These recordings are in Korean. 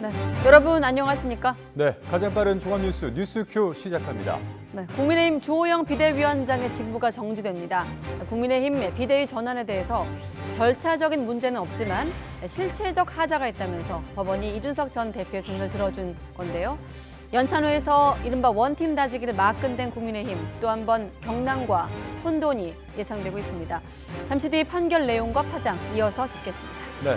네, 여러분 안녕하십니까? 네, 가장 빠른 종합뉴스 뉴스큐 시작합니다. 네, 국민의힘 주호영 비대위원장의 직무가 정지됩니다. 국민의힘 비대위 전환에 대해서 절차적인 문제는 없지만 실체적 하자가 있다면서 법원이 이준석 전 대표의 손을 들어준 건데요. 연찬회에서 이른바 원팀 다지기를 막근된 국민의힘 또 한 번 경랑과 혼돈이 예상되고 있습니다. 잠시 뒤 판결 내용과 파장 이어서 짚겠습니다. 네.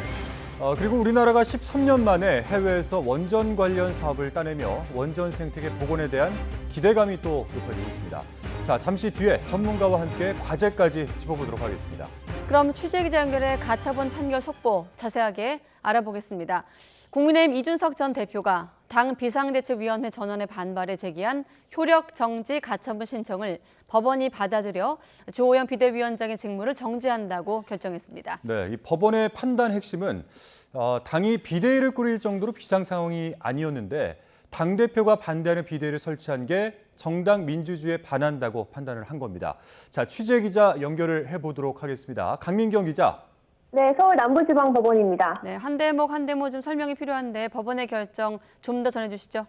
그리고 우리나라가 13년 만에 해외에서 원전 관련 사업을 따내며 원전 생태계 복원에 대한 기대감이 또 높아지고 있습니다. 자, 잠시 뒤에 전문가와 함께 과제까지 짚어보도록 하겠습니다. 그럼 취재기자 연결해 가처분 판결 속보 자세하게 알아보겠습니다. 국민의힘 이준석 전 대표가 당 비상대책위원회 전원의 반발에 제기한 효력 정지 가처분 신청을 법원이 받아들여 주호영 비대위원장의 직무를 정지한다고 결정했습니다. 네, 이 법원의 판단 핵심은 당이 비대위를 꾸릴 정도로 비상 상황이 아니었는데 당대표가 반대하는 비대위를 설치한 게 정당 민주주의에 반한다고 판단을 한 겁니다. 자, 취재기자 연결을 해보도록 하겠습니다. 강민경 기자. 네, 서울 남부지방법원입니다. 네, 한 대목 좀 설명이 필요한데 법원의 결정 좀 더 전해주시죠.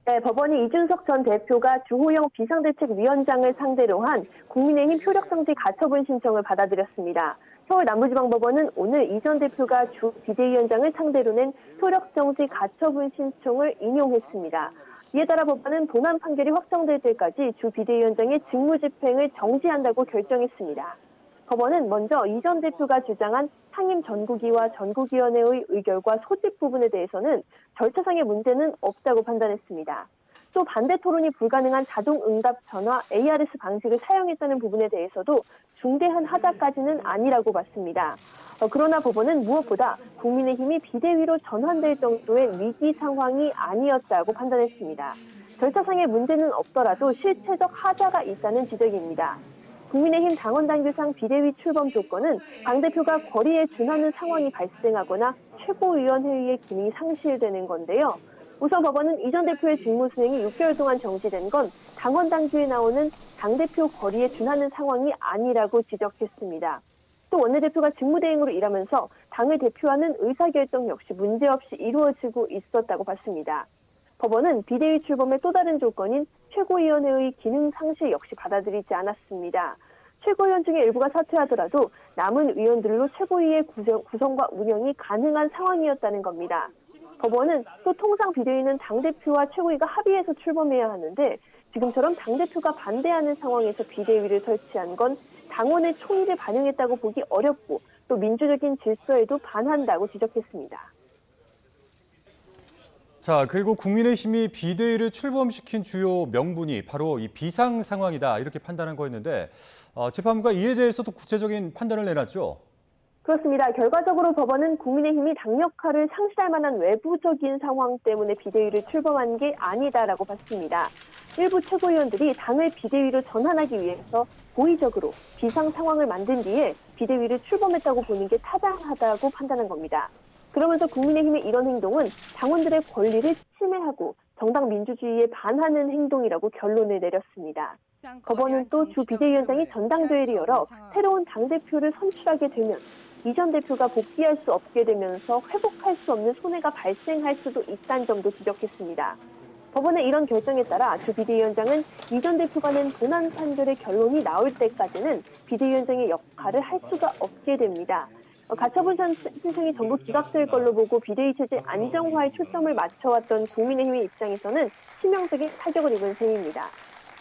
네, 법원이 이준석 전 대표가 주호영 비상대책위원장을 상대로 한 국민의힘 효력정지 가처분 신청을 받아들였습니다. 서울 남부지방법원은 오늘 이 전 대표가 주 비대위원장을 상대로 낸 효력정지 가처분 신청을 인용했습니다. 이에 따라 법원은 본안 판결이 확정될 때까지 주 비대위원장의 직무집행을 정지한다고 결정했습니다. 법원은 먼저 이 전 대표가 주장한 상임 전국위와 전국위원회의 의결과 소집 부분에 대해서는 절차상의 문제는 없다고 판단했습니다. 또 반대 토론이 불가능한 자동응답 전화 ARS 방식을 사용했다는 부분에 대해서도 중대한 하자까지는 아니라고 봤습니다. 그러나 법원은 무엇보다 국민의힘이 비대위로 전환될 정도의 위기 상황이 아니었다고 판단했습니다. 절차상의 문제는 없더라도 실체적 하자가 있다는 지적입니다. 국민의힘 당원당규상 비대위 출범 조건은 당대표가 권리에 준하는 상황이 발생하거나 최고위원회의의 기능이 상실되는 건데요. 우선 법원은 이 전 대표의 직무 수행이 6개월 동안 정지된 건 당원당규에 나오는 당대표 권리에 준하는 상황이 아니라고 지적했습니다. 또 원내대표가 직무대행으로 일하면서 당을 대표하는 의사결정 역시 문제없이 이루어지고 있었다고 봤습니다. 법원은 비대위 출범의 또 다른 조건인 최고위원회의 기능 상실 역시 받아들이지 않았습니다. 최고위원 중에 일부가 사퇴하더라도 남은 위원들로 최고위의 구성과 운영이 가능한 상황이었다는 겁니다. 법원은 또 통상 비대위는 당대표와 최고위가 합의해서 출범해야 하는데 지금처럼 당대표가 반대하는 상황에서 비대위를 설치한 건 당원의 총의를 반영했다고 보기 어렵고 또 민주적인 질서에도 반한다고 지적했습니다. 자, 그리고 국민의힘이 비대위를 출범시킨 주요 명분이 바로 이 비상 상황이다 이렇게 판단한 거였는데 재판부가 이에 대해서도 구체적인 판단을 내놨죠. 그렇습니다. 결과적으로 법원은 국민의힘이 당 역할을 상실할 만한 외부적인 상황 때문에 비대위를 출범한 게 아니다라고 봤습니다. 일부 최고위원들이 당을 비대위로 전환하기 위해서 고의적으로 비상 상황을 만든 뒤에 비대위를 출범했다고 보는 게 타당하다고 판단한 겁니다. 그러면서 국민의힘의 이런 행동은 당원들의 권리를 침해하고 정당 민주주의에 반하는 행동이라고 결론을 내렸습니다. 법원은 또 주 비대위원장이 전당대회를 열어 새로운 당대표를 선출하게 되면 이 전 대표가 복귀할 수 없게 되면서 회복할 수 없는 손해가 발생할 수도 있다는 점도 지적했습니다. 법원의 이런 결정에 따라 주 비대위원장은 이 전 대표가 낸 본안 판결의 결론이 나올 때까지는 비대위원장의 역할을 할 수가 없게 됩니다. 가처분 신청이 전부 기각될 걸로 보고 비대위 체제 안정화에 초점을 맞춰왔던 국민의힘의 입장에서는 치명적인 타격을 입은 셈입니다.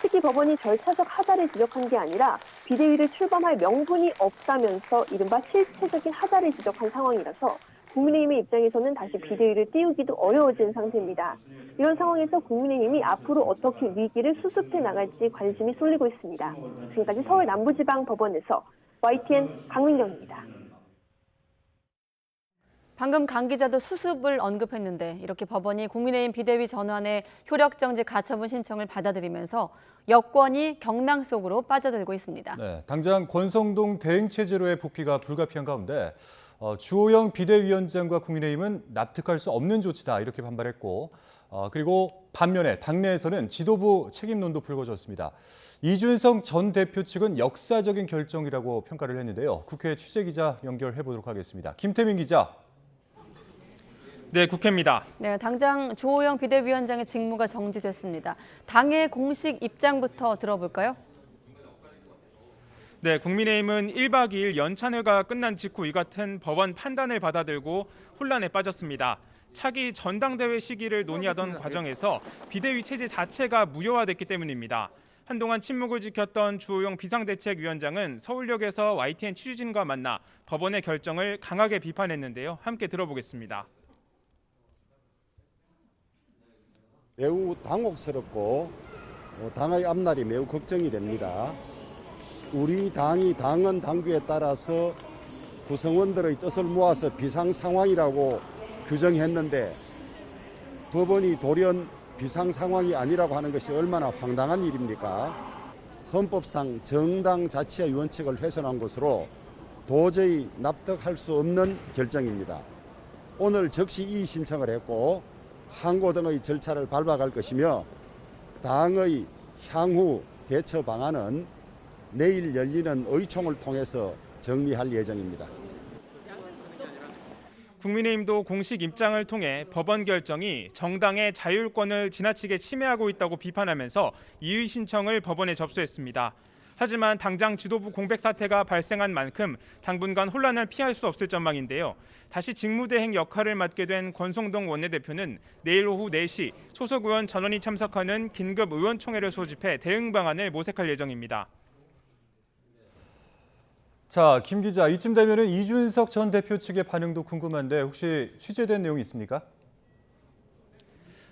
특히 법원이 절차적 하자를 지적한 게 아니라 비대위를 출범할 명분이 없다면서 이른바 실체적인 하자를 지적한 상황이라서 국민의힘의 입장에서는 다시 비대위를 띄우기도 어려워진 상태입니다. 이런 상황에서 국민의힘이 앞으로 어떻게 위기를 수습해 나갈지 관심이 쏠리고 있습니다. 지금까지 서울 남부지방법원에서 YTN 강민경입니다. 방금 강 기자도 수습을 언급했는데 이렇게 법원이 국민의힘 비대위 전환의 효력정지 가처분 신청을 받아들이면서 여권이 경랑 속으로 빠져들고 있습니다. 네, 당장 권성동 대행체제로의 복귀가 불가피한 가운데 주호영 비대위원장과 국민의힘은 납득할 수 없는 조치다 이렇게 반발했고 그리고 반면에 당내에서는 지도부 책임론도 불거졌습니다. 이준석 전 대표 측은 역사적인 결정이라고 평가를 했는데요. 국회 취재기자 연결해 보도록 하겠습니다. 김태민 기자. 네, 국회입니다. 네, 당장 주호영 비대위원장의 직무가 정지됐습니다. 당의 공식 입장부터 들어볼까요? 네, 국민의힘은 1박 2일 연찬회가 끝난 직후 이 같은 법원 판단을 받아들고 혼란에 빠졌습니다. 차기 전당대회 시기를 논의하던 과정에서 비대위 체제 자체가 무효화됐기 때문입니다. 한동안 침묵을 지켰던 주호영 비상대책위원장은 서울역에서 YTN 취재진과 만나 법원의 결정을 강하게 비판했는데요. 함께 들어보겠습니다. 매우 당혹스럽고 당의 앞날이 매우 걱정이 됩니다. 우리 당이 당헌 당규에 따라서 구성원들의 뜻을 모아서 비상 상황이라고 규정했는데 법원이 돌연 비상 상황이 아니라고 하는 것이 얼마나 황당한 일입니까? 헌법상 정당 자치의 원칙을 훼손한 것으로 도저히 납득할 수 없는 결정입니다. 오늘 즉시 이의 신청을 했고 항고 등의 절차를 밟아갈 것이며 당의 향후 대처 방안은 내일 열리는 의총을 통해서 정리할 예정입니다. 국민의힘도 공식 입장을 통해 법원 결정이 정당의 자율권을 지나치게 침해하고 있다고 비판하면서 이의 신청을 법원에 접수했습니다. 하지만 당장 지도부 공백 사태가 발생한 만큼 당분간 혼란을 피할 수 없을 전망인데요. 다시 직무대행 역할을 맡게 된 권성동 원내대표는 내일 오후 4시 소속 의원 전원이 참석하는 긴급 의원총회를 소집해 대응 방안을 모색할 예정입니다. 자, 김 기자, 이쯤 되면은 이준석 전 대표 측의 반응도 궁금한데 혹시 취재된 내용이 있습니까?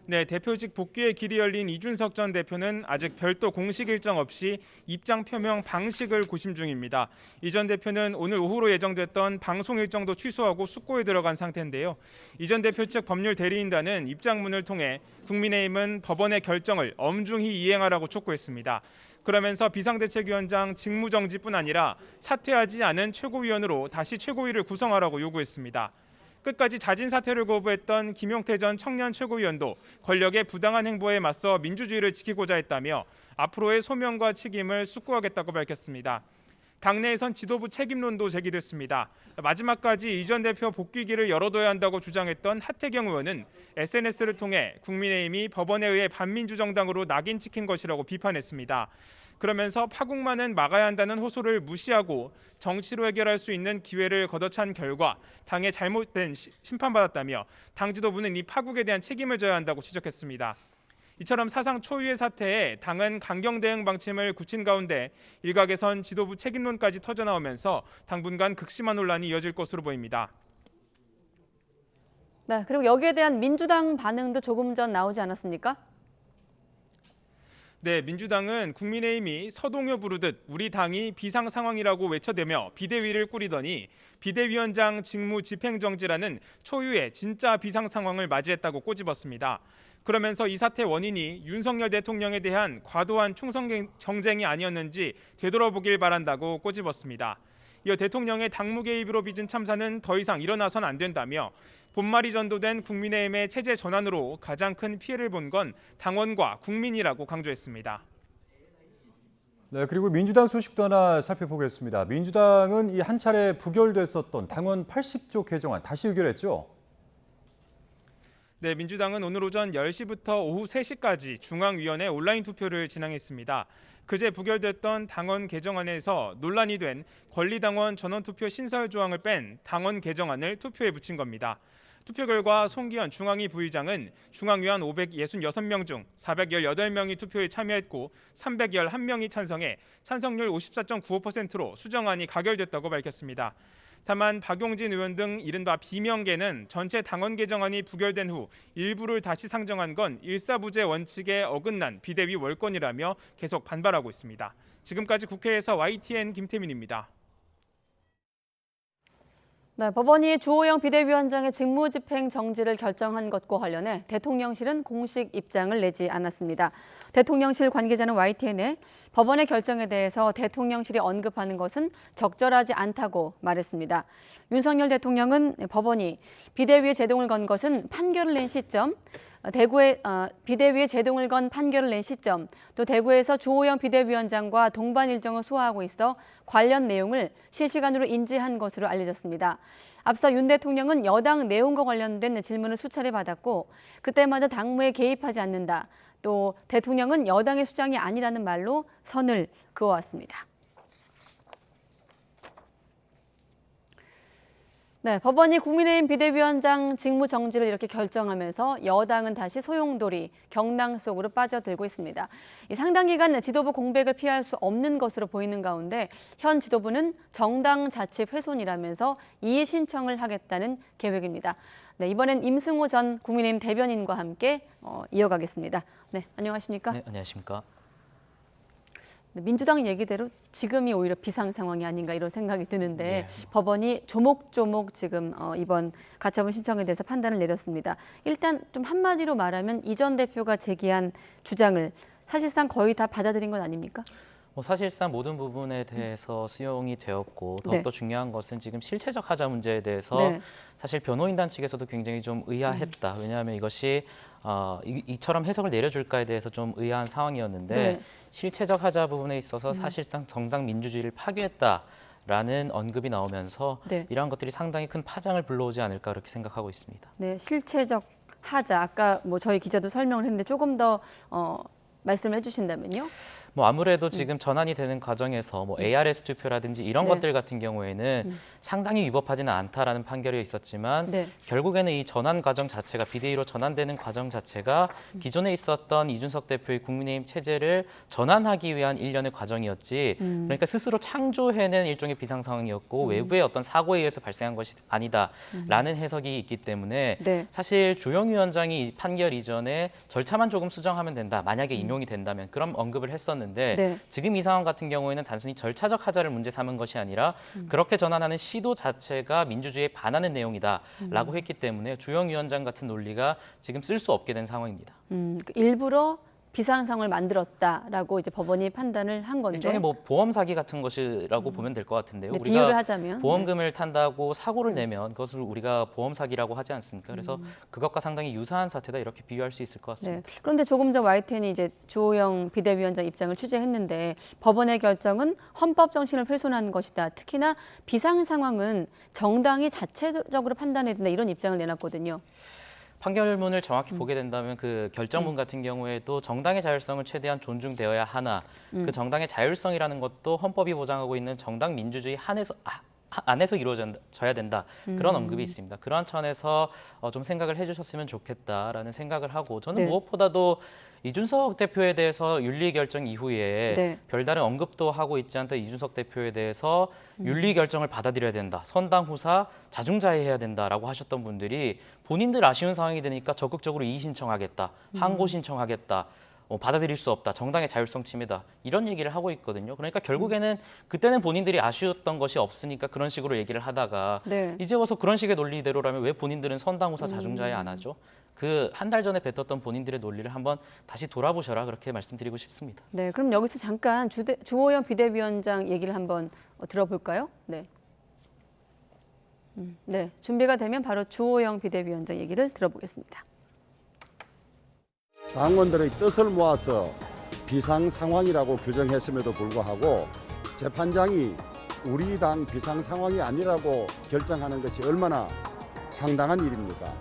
네, 대표직 복귀의 길이 열린 이준석 전 대표는 아직 별도 공식 일정 없이 입장 표명 방식을 고심 중입니다. 이 전 대표는 오늘 오후로 예정됐던 방송 일정도 취소하고 숙고에 들어간 상태인데요. 이 전 대표 측 법률 대리인단은 입장문을 통해 국민의힘은 법원의 결정을 엄중히 이행하라고 촉구했습니다. 그러면서 비상대책위원장 직무정지뿐 아니라 사퇴하지 않은 최고위원으로 다시 최고위를 구성하라고 요구했습니다. 끝까지 자진 사퇴를 거부했던 김용태 전 청년 최고위원도 권력의 부당한 행보에 맞서 민주주의를 지키고자 했다며 앞으로의 소명과 책임을 숙고하겠다고 밝혔습니다. 당내에선 지도부 책임론도 제기됐습니다. 마지막까지 이 전 대표 복귀기를 열어둬야 한다고 주장했던 하태경 의원은 SNS를 통해 국민의힘이 법원에 의해 반민주 정당으로 낙인 찍힌 것이라고 비판했습니다. 그러면서 파국만은 막아야 한다는 호소를 무시하고 정치로 해결할 수 있는 기회를 걷어찬 결과 당의 잘못된 심판받았다며 당 지도부는 이 파국에 대한 책임을 져야 한다고 지적했습니다. 이처럼 사상 초유의 사태에 당은 강경 대응 방침을 굳힌 가운데 일각에선 지도부 책임론까지 터져나오면서 당분간 극심한 논란이 이어질 것으로 보입니다. 네, 그리고 여기에 대한 민주당 반응도 조금 전 나오지 않았습니까? 네, 민주당은 국민의힘이 서동요 부르듯 우리 당이 비상 상황이라고 외쳐대며 비대위를 꾸리더니 비대위원장 직무 집행정지라는 초유의 진짜 비상 상황을 맞이했다고 꼬집었습니다. 그러면서 이 사태 원인이 윤석열 대통령에 대한 과도한 충성 정쟁이 아니었는지 되돌아보길 바란다고 꼬집었습니다. 이어 대통령의 당무 개입으로 빚은 참사는 더 이상 일어나선 안 된다며 본말이 전도된 국민의힘의 체제 전환으로 가장 큰 피해를 본 건 당원과 국민이라고 강조했습니다. 네, 그리고 민주당 소식도 하나 살펴보겠습니다. 민주당은 이 한 차례 부결됐었던 당원 80조 개정안 다시 의결했죠? 네, 민주당은 오늘 오전 10시부터 오후 3시까지 중앙위원회 온라인 투표를 진행했습니다. 그제 부결됐던 당원 개정안에서 논란이 된 권리당원 전원투표 신설 조항을 뺀 당원 개정안을 투표에 붙인 겁니다. 투표 결과 송기현 중앙위 부의장은 중앙위원 566명 중 418명이 투표에 참여했고 311명이 찬성해 찬성률 54.95%로 수정안이 가결됐다고 밝혔습니다. 다만 박용진 의원 등 이른바 비명계는 전체 당원 개정안이 부결된 후 일부를 다시 상정한 건 일사부재 원칙에 어긋난 비대위 월권이라며 계속 반발하고 있습니다. 지금까지 국회에서 YTN 김태민입니다. 네, 법원이 주호영 비대위원장의 직무집행 정지를 결정한 것과 관련해 대통령실은 공식 입장을 내지 않았습니다. 대통령실 관계자는 YTN에 법원의 결정에 대해서 대통령실이 언급하는 것은 적절하지 않다고 말했습니다. 윤석열 대통령은 법원이 비대위에 제동을 건 것은 판결을 낸 시점, 비대위에 제동을 건 판결을 낸 시점, 또 대구에서 주호영 비대위원장과 동반 일정을 소화하고 있어 관련 내용을 실시간으로 인지한 것으로 알려졌습니다. 앞서 윤 대통령은 여당 내용과 관련된 질문을 수차례 받았고 그때마다 당무에 개입하지 않는다. 또 대통령은 여당의 수장이 아니라는 말로 선을 그어왔습니다. 네, 법원이 국민의힘 비대위원장 직무 정지를 이렇게 결정하면서 여당은 다시 소용돌이, 경랑 속으로 빠져들고 있습니다. 이 상당 기간 지도부 공백을 피할 수 없는 것으로 보이는 가운데 현 지도부는 정당 자치 훼손이라면서 이의 신청을 하겠다는 계획입니다. 네, 이번엔 임승호 전 국민의힘 대변인과 함께 이어가겠습니다. 네, 안녕하십니까? 네, 안녕하십니까? 민주당 얘기대로 지금이 오히려 비상 상황이 아닌가 이런 생각이 드는데 네. 법원이 조목조목 지금 이번 가처분 신청에 대해서 판단을 내렸습니다. 일단 좀 한마디로 말하면 이 전 대표가 제기한 주장을 사실상 거의 다 받아들인 건 아닙니까? 사실상 모든 부분에 대해서 수용이 되었고 더욱더 중요한 것은 지금 실체적 하자 문제에 대해서 사실 변호인단 측에서도 굉장히 좀 의아했다. 왜냐하면 이것이 이처럼 해석을 내려줄까에 대해서 좀 의아한 상황이었는데 실체적 하자 부분에 있어서 사실상 정당 민주주의를 파괴했다라는 언급이 나오면서 이러한 것들이 상당히 큰 파장을 불러오지 않을까 그렇게 생각하고 있습니다. 네, 실체적 하자. 아까 저희 기자도 설명을 했는데 조금 더 말씀을 해주신다면요. 아무래도 지금 전환이 되는 과정에서 ARS 투표라든지 이런 것들 같은 경우에는 상당히 위법하지는 않다라는 판결이 있었지만 결국에는 이 전환 과정 자체가 비대위로 전환되는 과정 자체가 기존에 있었던 이준석 대표의 국민의힘 체제를 전환하기 위한 일련의 과정이었지 그러니까 스스로 창조해낸 일종의 비상 상황이었고 외부의 어떤 사고에 의해서 발생한 것이 아니다라는 해석이 있기 때문에 사실 주영 위원장이 이 판결 이전에 절차만 조금 수정하면 된다. 만약에 인용이 된다면 그런 언급을 했었는데 지금 이 상황 같은 경우에는 단순히 절차적 하자를 문제 삼은 것이 아니라 그렇게 전환하는 시도 자체가 민주주의에 반하는 내용이다라고 했기 때문에 주영 위원장 같은 논리가 지금 쓸 수 없게 된 상황입니다. 일부러 비상 상황을 만들었다라고 이제 법원이 판단을 한 건데 일종의 보험 사기 같은 것이라고 보면 될 것 같은데요. 우리가 비유를 하자면 보험금을 탄다고 사고를 내면 그것을 우리가 보험 사기라고 하지 않습니까? 그래서 그것과 상당히 유사한 사태다 이렇게 비유할 수 있을 것 같습니다. 그런데 조금 전 YTN이 이제 주호영 비대위원장 입장을 취재했는데 법원의 결정은 헌법 정신을 훼손한 것이다. 특히나 비상 상황은 정당이 자체적으로 판단해야 된다 이런 입장을 내놨거든요. 판결문을 정확히 보게 된다면 그 결정문 같은 경우에도 정당의 자율성을 최대한 존중되어야 하나 그 정당의 자율성이라는 것도 헌법이 보장하고 있는 정당 민주주의 안에서 이루어져야 된다. 그런 언급이 있습니다. 그런 차원에서 좀 생각을 해주셨으면 좋겠다라는 생각을 하고 저는 무엇보다도 이준석 대표에 대해서 윤리 결정 이후에 별다른 언급도 하고 있지 않던 이준석 대표에 대해서 윤리 결정을 받아들여야 된다. 선당 후사 자중자애해야 된다라고 하셨던 분들이 본인들 아쉬운 상황이 되니까 적극적으로 이의 신청하겠다. 항고 신청하겠다. 받아들일 수 없다. 정당의 자율성 침해다. 이런 얘기를 하고 있거든요. 그러니까 결국에는 그때는 본인들이 아쉬웠던 것이 없으니까 그런 식으로 얘기를 하다가 이제 와서 그런 식의 논리대로라면 왜 본인들은 선당후사 자중자애 안 하죠? 그 한 달 전에 뱉었던 본인들의 논리를 한번 다시 돌아보셔라 그렇게 말씀드리고 싶습니다. 네, 그럼 여기서 잠깐 주호영 비대위원장 얘기를 한번 들어볼까요? 네, 준비가 되면 바로 주호영 비대위원장 얘기를 들어보겠습니다. 당원들의 뜻을 모아서 비상 상황이라고 규정했음에도 불구하고 재판장이 우리 당 비상 상황이 아니라고 결정하는 것이 얼마나 황당한 일입니까?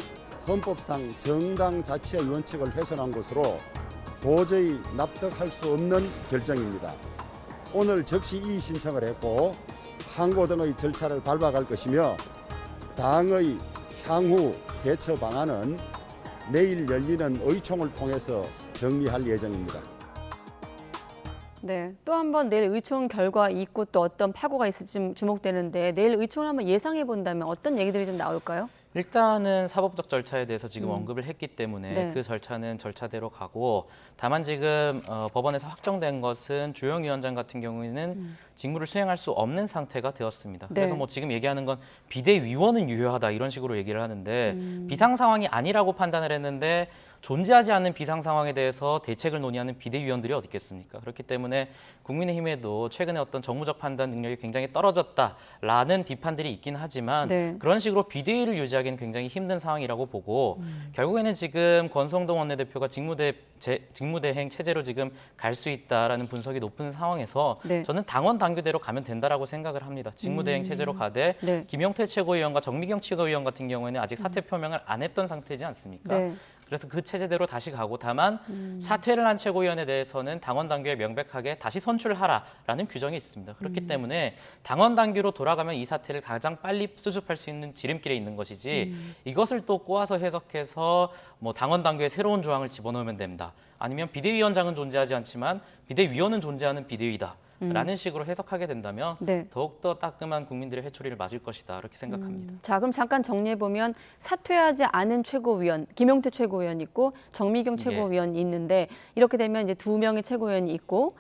헌법상 정당 자치의 원칙을 훼손한 것으로 도저히 납득할 수 없는 결정입니다. 오늘 즉시 이의 신청을 했고 항고 등의 절차를 밟아갈 것이며 당의 향후 대처 방안은 내일 열리는 의총을 통해서 정리할 예정입니다. 네, 또 한 번 내일 의총 결과 있고 또 어떤 파고가 있을지 주목되는데 내일 의총을 한번 예상해 본다면 어떤 얘기들이 좀 나올까요? 일단은 사법적 절차에 대해서 지금 언급을 했기 때문에 그 절차는 절차대로 가고 다만 지금 법원에서 확정된 것은 주영 위원장 같은 경우에는 직무를 수행할 수 없는 상태가 되었습니다. 그래서 지금 얘기하는 건 비대위원은 유효하다 이런 식으로 얘기를 하는데 비상 상황이 아니라고 판단을 했는데 존재하지 않는 비상 상황에 대해서 대책을 논의하는 비대위원들이 어디 있겠습니까? 그렇기 때문에 국민의힘에도 최근에 어떤 정무적 판단 능력이 굉장히 떨어졌다라는 비판들이 있긴 하지만 네. 그런 식으로 비대위를 유지하기는 굉장히 힘든 상황이라고 보고 결국에는 지금 권성동 원내대표가 직무대행 체제로 지금 갈 수 있다라는 분석이 높은 상황에서 네. 저는 당원 당규대로 가면 된다라고 생각을 합니다. 직무대행 체제로 가되 네. 김용태 최고위원과 정미경 최고위원 같은 경우에는 아직 사퇴 표명을 안 했던 상태지 않습니까? 네. 그래서 그 체제대로 다시 가고 다만 사퇴를 한 최고위원에 대해서는 당원 당규에 명백하게 다시 선출하라라는 규정이 있습니다. 그렇기 때문에 당원 당규로 돌아가면 이 사태를 가장 빨리 수습할 수 있는 지름길에 있는 것이지 이것을 또 꼬아서 해석해서 뭐 당원 당규에 새로운 조항을 집어넣으면 됩니다. 아니면 비대위원장은 존재하지 않지만 비대위원은 존재하는 비대위다. 라는 식으로 해석하게 된다면 네. 더욱더 따끔한 국민들의 회초리를 맞을 것이다. 이렇게 생각합니다. 자, 그럼 잠깐 정리해보면 사퇴하지 않은 최고위원, 김용태 최고위원 있고 정미경 최고위원이 있는데 이렇게 되면 이제 2명의 최고위원이 있고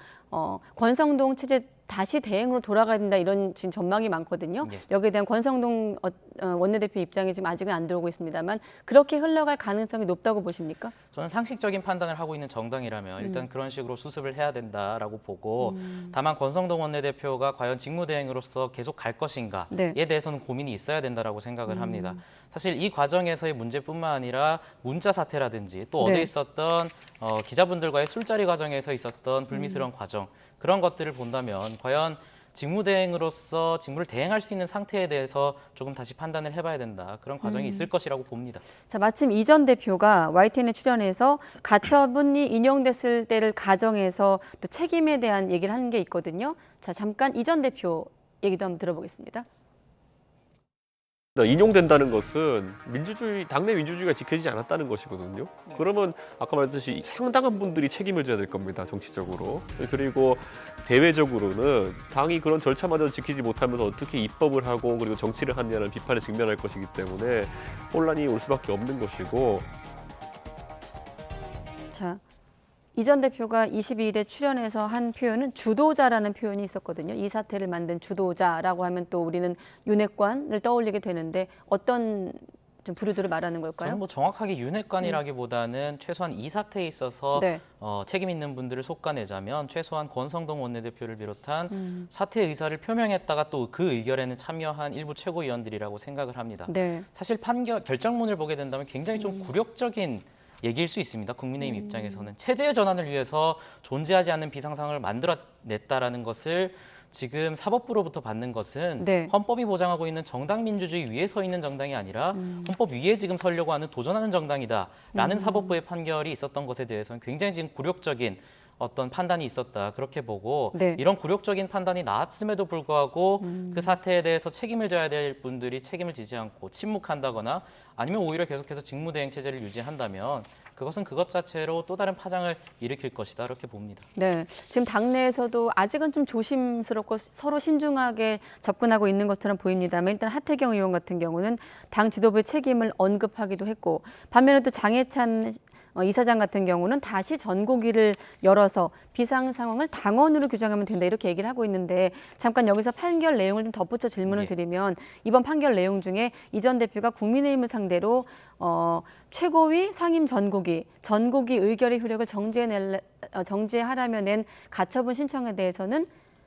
권성동 체제 다시 대행으로 돌아가야 된다 이런 지금 전망이 많거든요. 예. 여기에 대한 권성동 원내대표 입장이 지금 아직은 안 들어오고 있습니다만 그렇게 흘러갈 가능성이 높다고 보십니까? 저는 상식적인 판단을 하고 있는 정당이라면 일단 그런 식으로 수습을 해야 된다라고 보고 다만 권성동 원내대표가 과연 직무대행으로서 계속 갈 것인가에 네. 대해서는 고민이 있어야 된다라고 생각을 합니다. 사실 이 과정에서의 문제뿐만 아니라 문자 사태라든지 또 네. 어제 있었던 기자분들과의 술자리 과정에서 있었던 불미스러운 과정 그런 것들을 본다면 과연 직무대행으로서 직무를 대행할 수 있는 상태에 대해서 조금 다시 판단을 해봐야 된다. 그런 과정이 있을 것이라고 봅니다. 자, 마침 이 전 대표가 YTN에 출연해서 가처분이 인용됐을 때를 가정해서 또 책임에 대한 얘기를 하는 게 있거든요. 자, 잠깐 이 전 대표 얘기도 한번 들어보겠습니다. 인용된다는 것은 당내 민주주의가 지켜지지 않았다는 것이거든요. 그러면 아까 말했듯이 상당한 분들이 책임을 져야 될 겁니다. 정치적으로. 그리고 대외적으로는 당이 그런 절차마저 지키지 못하면서 어떻게 입법을 하고 그리고 정치를 하느냐는 비판에 직면할 것이기 때문에 혼란이 올 수밖에 없는 것이고. 자, 이 전 대표가 22일에 출연해서 한 표현은 주도자라는 표현이 있었거든요. 이 사태를 만든 주도자라고 하면 또 우리는 윤핵관을 떠올리게 되는데 어떤 좀 부류들을 말하는 걸까요? 저는 뭐 정확하게 윤핵관이라기보다는 최소한 이 사태에 있어서 네. 책임 있는 분들을 속아내자면 최소한 권성동 원내대표를 비롯한 사퇴 의사를 표명했다가 또 그 의결에는 참여한 일부 최고위원들이라고 생각을 합니다. 네. 사실 결정문을 보게 된다면 굉장히 좀 굴욕적인 얘기일 수 있습니다. 국민의힘 입장에서는 체제의 전환을 위해서 존재하지 않는 비상상황을 만들어냈다라는 것을 지금 사법부로부터 받는 것은 네. 헌법이 보장하고 있는 정당 민주주의 위에 서 있는 정당이 아니라 헌법 위에 지금 서려고 하는 도전하는 정당이다라는 사법부의 판결이 있었던 것에 대해서는 굉장히 지금 굴욕적인 어떤 판단이 있었다 그렇게 보고 네. 이런 굴욕적인 판단이 나왔음에도 불구하고 그 사태에 대해서 책임을 져야 될 분들이 책임을 지지 않고 침묵한다거나 아니면 오히려 계속해서 직무대행 체제를 유지한다면 그것은 그것 자체로 또 다른 파장을 일으킬 것이다 이렇게 봅니다. 네, 지금 당내에서도 아직은 좀 조심스럽고 서로 신중하게 접근하고 있는 것처럼 보입니다만 일단 하태경 의원 같은 경우는 당 지도부의 책임을 언급하기도 했고 반면에 또 장해찬 이사장 같은 경우는 다시 전국위를 열어서 비상 상황을 당원으로 규정하면 된다 이렇게 얘기를 하고 있는데 잠깐 여기서 판결 내용을 좀 덧붙여 질문을 드리면 이번 판결 내용 중에 이 전 대표가 국민의힘을 상대로 최고위, 상임 전국위 의결의 효력을 정지하라며 낸 가처분 신청에 대해서는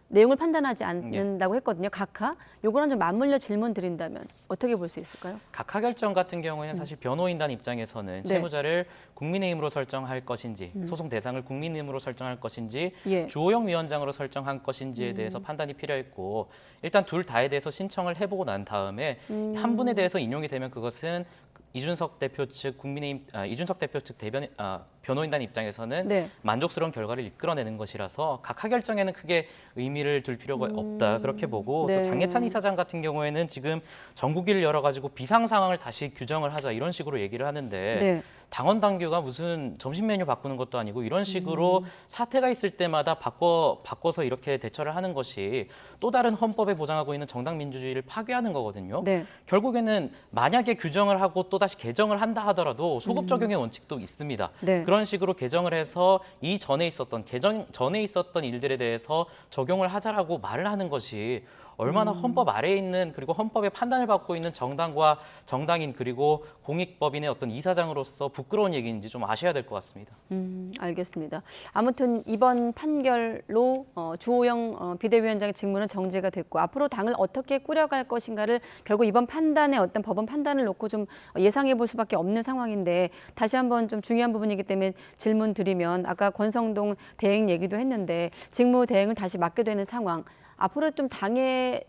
내용을 판단하지 않는다고 했거든요. 각하. 요거랑 좀 맞물려 질문 드린다면 어떻게 볼 수 있을까요? 각하 결정 같은 경우에는 사실 변호인단 입장에서는 채무자를 국민의힘으로 설정할 것인지 소송 대상을 국민의힘으로 설정할 것인지 예. 주호영 위원장으로 설정한 것인지에 대해서 판단이 필요했고 일단 둘 다에 대해서 신청을 해보고 난 다음에 한 분에 대해서 인용이 되면 그것은 이준석 대표 측 이준석 대표 측 변호인단 입장에서는 네. 만족스러운 결과를 이끌어내는 것이라서 각하 결정에는 크게 의미를 둘 필요가 없다 그렇게 보고 네. 또 장해찬 이사장 같은 경우에는 지금 전국위를 열어가지고 비상 상황을 다시 규정을 하자 이런 식으로 얘기를 하는데 네. 당원 당규가 무슨 점심 메뉴 바꾸는 것도 아니고 이런 식으로 사태가 있을 때마다 바꿔서 이렇게 대처를 하는 것이 또 다른 헌법에 보장하고 있는 정당 민주주의를 파괴하는 거거든요. 네. 결국에는 만약에 규정을 하고 또 다시 개정을 한다 하더라도 소급 적용의 원칙도 있습니다. 네. 그런 식으로 개정을 해서 개정 전에 있었던 일들에 대해서 적용을 하자라고 말을 하는 것이 얼마나 헌법 아래에 있는 그리고 헌법의 판단을 받고 있는 정당과 정당인 그리고 공익법인의 어떤 이사장으로서 부끄러운 얘기인지 좀 아셔야 될 것 같습니다. 알겠습니다. 아무튼 이번 판결로 주호영 비대위원장의 직무는 정지가 됐고 앞으로 당을 어떻게 꾸려갈 것인가를 결국 이번 판단의 어떤 법원 판단을 놓고 좀 예상해 볼 수밖에 없는 상황인데 다시 한번 좀 중요한 부분이기 때문에 질문 드리면 아까 권성동 대행 얘기도 했는데 직무 대행을 다시 맡게 되는 상황 앞으로 좀 당의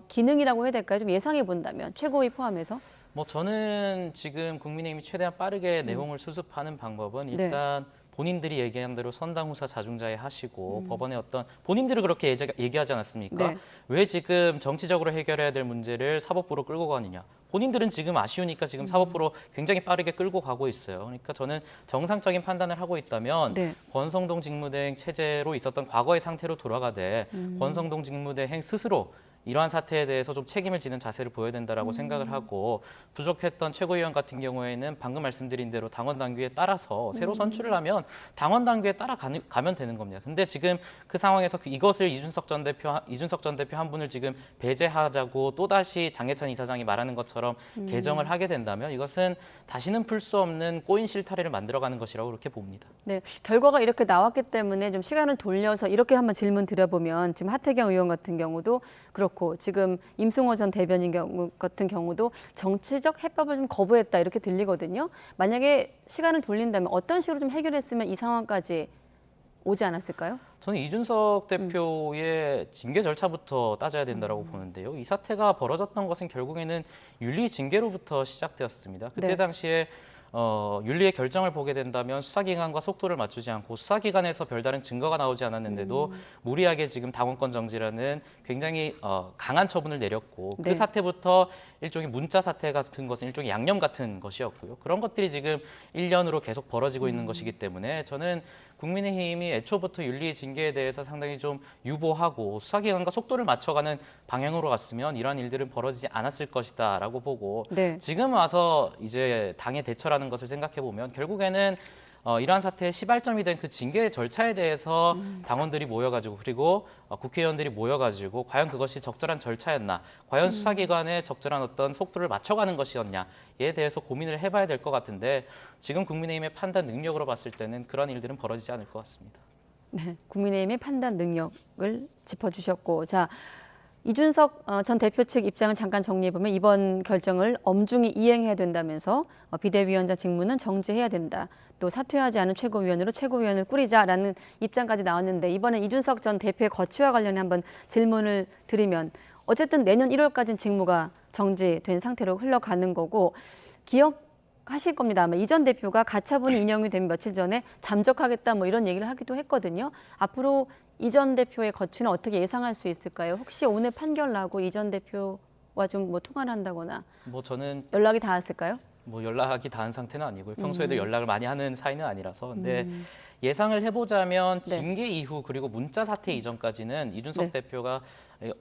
기능이라고 해야 될까요? 좀 예상해 본다면 최고위 포함해서? 뭐 저는 지금 국민의힘이 최대한 빠르게 내용을 수습하는 방법은 일단 본인들이 얘기한 대로 선당후사 자중자애 하시고 법원의 어떤 본인들이 그렇게 얘기하지 않았습니까? 네. 왜 지금 정치적으로 해결해야 될 문제를 사법부로 끌고 가느냐? 본인들은 지금 아쉬우니까 지금 사법부로 굉장히 빠르게 끌고 가고 있어요. 그러니까 저는 정상적인 판단을 하고 있다면 네. 권성동 직무대행 체제로 있었던 과거의 상태로 돌아가되 권성동 직무대행 스스로 이러한 사태에 대해서 좀 책임을 지는 자세를 보여야 된다라고 생각을 하고 부족했던 최고위원 같은 경우에는 방금 말씀드린 대로 당원 당규에 따라서 새로 선출을 하면 당원 당규에 따라가면 되는 겁니다. 근데 지금 그 상황에서 이것을 이준석 전 대표 한 분을 지금 배제하자고 또다시 장해찬 이사장이 말하는 것처럼 개정을 하게 된다면 이것은 다시는 풀 수 없는 꼬인 실타래를 만들어가는 것이라고 그렇게 봅니다. 네, 결과가 이렇게 나왔기 때문에 좀 시간을 돌려서 이렇게 한번 질문 드려보면 지금 하태경 의원 같은 경우도 그렇고 지금 임승호 전 대변인 같은 경우도 정치적 해법을 좀 거부했다 이렇게 들리거든요. 만약에 시간을 돌린다면 어떤 식으로 좀 해결했으면 이 상황까지 오지 않았을까요? 저는 이준석 대표의 징계 절차부터 따져야 된다고 보는데요. 이 사태가 벌어졌던 것은 결국에는 윤리 징계로부터 시작되었습니다. 그때 네. 당시에 윤리의 결정을 보게 된다면 수사기관과 속도를 맞추지 않고 수사기관에서 별다른 증거가 나오지 않았는데도 무리하게 지금 당원권 정지라는 굉장히 강한 처분을 내렸고 네. 그 사태부터 일종의 문자 사태 같은 것은 일종의 양념 같은 것이었고요. 그런 것들이 지금 1년으로 계속 벌어지고 있는 것이기 때문에 저는 국민의힘이 애초부터 윤리 징계에 대해서 상당히 좀 유보하고 수사기관과 속도를 맞춰가는 방향으로 갔으면 이러한 일들은 벌어지지 않았을 것이다라고 보고 네. 지금 와서 이제 당의 대처라는 것을 생각해 보면 결국에는 이러한 사태의 시발점이 된 그 징계 절차에 대해서 당원들이 모여가지고 그리고 국회의원들이 모여가지고 과연 그것이 적절한 절차였나, 과연 수사기관의 적절한 어떤 속도를 맞춰가는 것이었냐에 대해서 고민을 해봐야 될 것 같은데 지금 국민의힘의 판단 능력으로 봤을 때는 그런 일들은 벌어지지 않을 것 같습니다. 네, 국민의힘의 판단 능력을 짚어주셨고 자. 이준석 전 대표 측 입장을 잠깐 정리해보면 이번 결정을 엄중히 이행해야 된다면서 비대위원장 직무는 정지해야 된다. 또 사퇴하지 않은 최고위원으로 최고위원을 꾸리자라는 입장까지 나왔는데 이번엔 이준석 전 대표의 거취와 관련해 한번 질문을 드리면 어쨌든 내년 1월까지는 직무가 정지된 상태로 흘러가는 거고 기억하실 겁니다. 아마 이 전 대표가 가처분이 인용이 된 며칠 전에 잠적하겠다 뭐 이런 얘기를 하기도 했거든요. 앞으로 이 전 대표의 거취는 어떻게 예상할 수 있을까요? 혹시 오늘 판결 나고 이 전 대표와 좀 뭐 통화를 한다거나 뭐 저는 연락이 닿았을까요? 뭐 연락이 닿은 상태는 아니고요. 평소에도 연락을 많이 하는 사이는 아니라서. 근데 예상을 해보자면 네. 징계 이후 그리고 문자 사태 이전까지는 이준석 대표가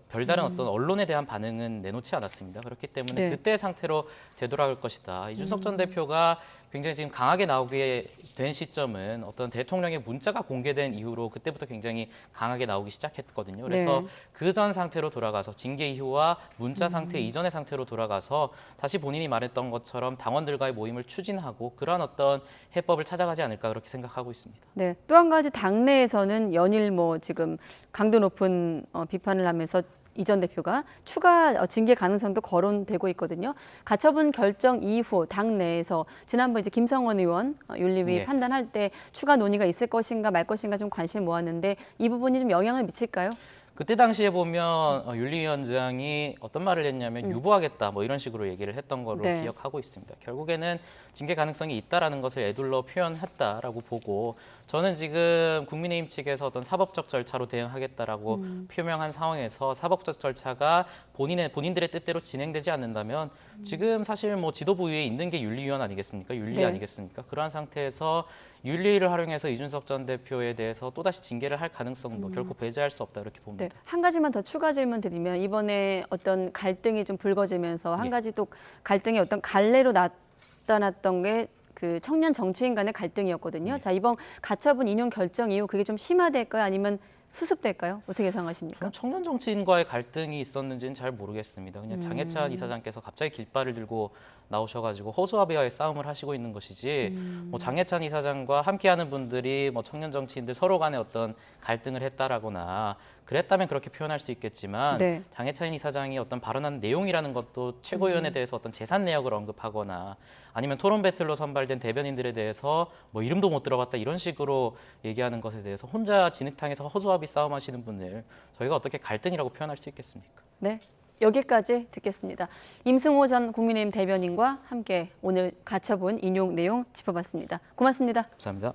별다른 어떤 언론에 대한 반응은 내놓지 않았습니다. 그렇기 때문에 네. 그때 상태로 되돌아갈 것이다. 이준석 전 대표가 굉장히 지금 강하게 나오게 된 시점은 어떤 대통령의 문자가 공개된 이후로 그때부터 굉장히 강하게 나오기 시작했거든요. 그래서 네. 그 전 상태로 돌아가서 징계 이후와 문자 상태 이전의 상태로 돌아가서 다시 본인이 말했던 것처럼 당원들과의 모임을 추진하고 그러한 어떤 해법을 찾아가지 않을까 그렇게 생각하고 있습니다. 네. 또 한 가지 당내에서는 연일 뭐 지금 강도 높은 비판을 하면서 이 전 대표가 추가 징계 가능성도 거론되고 있거든요. 가처분 결정 이후 당내에서 지난번 이제 김성원 의원 윤리위 네. 판단할 때 추가 논의가 있을 것인가 말 것인가 좀 관심 모았는데 이 부분이 좀 영향을 미칠까요? 그때 당시에 보면 윤리위원장이 어떤 말을 했냐면 유보하겠다 뭐 이런 식으로 얘기를 했던 걸로 네. 기억하고 있습니다. 결국에는 징계 가능성이 있다라는 것을 애둘러 표현했다라고 보고 저는 지금 국민의힘 측에서 어떤 사법적 절차로 대응하겠다라고 표명한 상황에서 사법적 절차가 본인들의 뜻대로 진행되지 않는다면 지금 사실 뭐 지도부 위에 있는 게 윤리위원 아니겠습니까? 윤리 네. 아니겠습니까? 그러한 상태에서 윤리를 활용해서 이준석 전 대표에 대해서 또다시 징계를 할 가능성도 결코 배제할 수 없다 이렇게 봅니다. 네. 한 가지만 더 추가 질문 드리면 이번에 어떤 갈등이 좀 불거지면서 한 가지 또 갈등이 어떤 갈래로 나타났던 게 그 청년 정치인 간의 갈등이었거든요. 자, 이번 가처분 인용 결정 이후 그게 좀 심화될까요? 아니면 수습될까요? 어떻게 예상하십니까? 그럼 청년 정치인과의 갈등이 있었는지는 잘 모르겠습니다. 그냥 장해찬 이사장께서 갑자기 깃발을 들고 나오셔가지고 허수아비와의 싸움을 하시고 있는 것이지 뭐 장해찬 이사장과 함께하는 분들이 뭐 청년 정치인들 서로 간에 어떤 갈등을 했다라거나 그랬다면 그렇게 표현할 수 있겠지만 네. 장해찬 이사장이 어떤 발언한 내용이라는 것도 최고위원에 대해서 어떤 재산 내역을 언급하거나 아니면 토론 배틀로 선발된 대변인들에 대해서 뭐 이름도 못 들어봤다 이런 식으로 얘기하는 것에 대해서 혼자 진흙탕에서 허수아비 싸움하시는 분들 저희가 어떻게 갈등이라고 표현할 수 있겠습니까? 네, 여기까지 듣겠습니다. 임승호 전 국민의힘 대변인과 함께 오늘 가처분 인용 내용 짚어봤습니다. 고맙습니다. 감사합니다.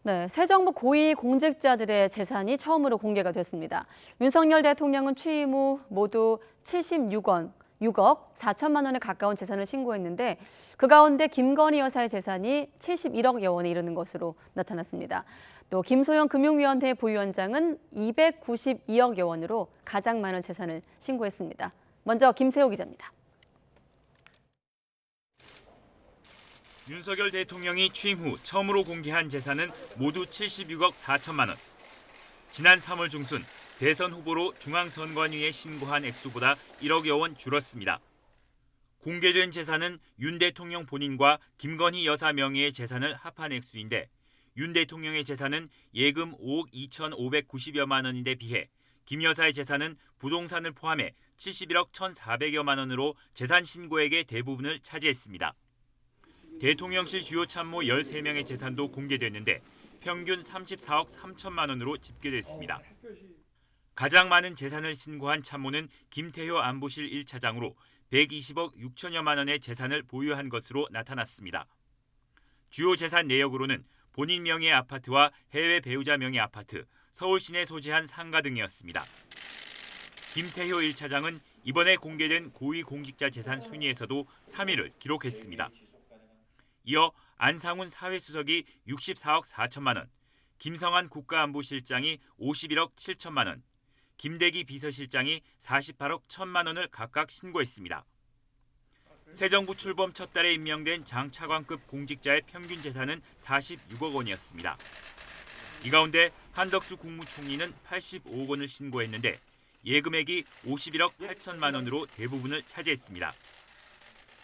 네, 새 정부 고위 공직자들의 재산이 처음으로 공개가 됐습니다. 윤석열 대통령은 취임 후 모두 76억 4천만 원에 가까운 재산을 신고했는데 그 가운데 김건희 여사의 재산이 71억여 원에 이르는 것으로 나타났습니다. 또 김소영 금융위원회 부위원장은 292억여 원으로 가장 많은 재산을 신고했습니다. 먼저 김세호 기자입니다. 윤석열 대통령이 취임 후 처음으로 공개한 재산은 모두 76억 4천만 원. 지난 3월 중순 대선 후보로 중앙선관위에 신고한 액수보다 1억여 원 줄었습니다. 공개된 재산은 윤 대통령 본인과 김건희 여사 명의의 재산을 합한 액수인데 윤 대통령의 재산은 예금 5억 2,590여만 원인데 비해 김 여사의 재산은 부동산을 포함해 71억 1,400여만 원으로 재산 신고액의 대부분을 차지했습니다. 대통령실 주요 참모 13명의 재산도 공개됐는데 평균 34억 3천만 원으로 집계됐습니다. 가장 많은 재산을 신고한 참모는 김태효 안보실 1차장으로 120억 6천여만 원의 재산을 보유한 것으로 나타났습니다. 주요 재산 내역으로는 본인 명의의 아파트와 해외 배우자 명의 아파트, 서울 시내 소재한 상가 등이었습니다. 김태효 1차장은 이번에 공개된 고위 공직자 재산 순위에서도 3위를 기록했습니다. 이어 안상훈 사회수석이 64억 4천만 원, 김성한 국가안보실장이 51억 7천만 원, 김대기 비서실장이 48억 1천만 원을 각각 신고했습니다. 새 정부 출범 첫 달에 임명된 장 차관급 공직자의 평균 재산은 46억 원이었습니다. 이 가운데 한덕수 국무총리는 85억 원을 신고했는데 예금액이 51억 8천만 원으로 대부분을 차지했습니다.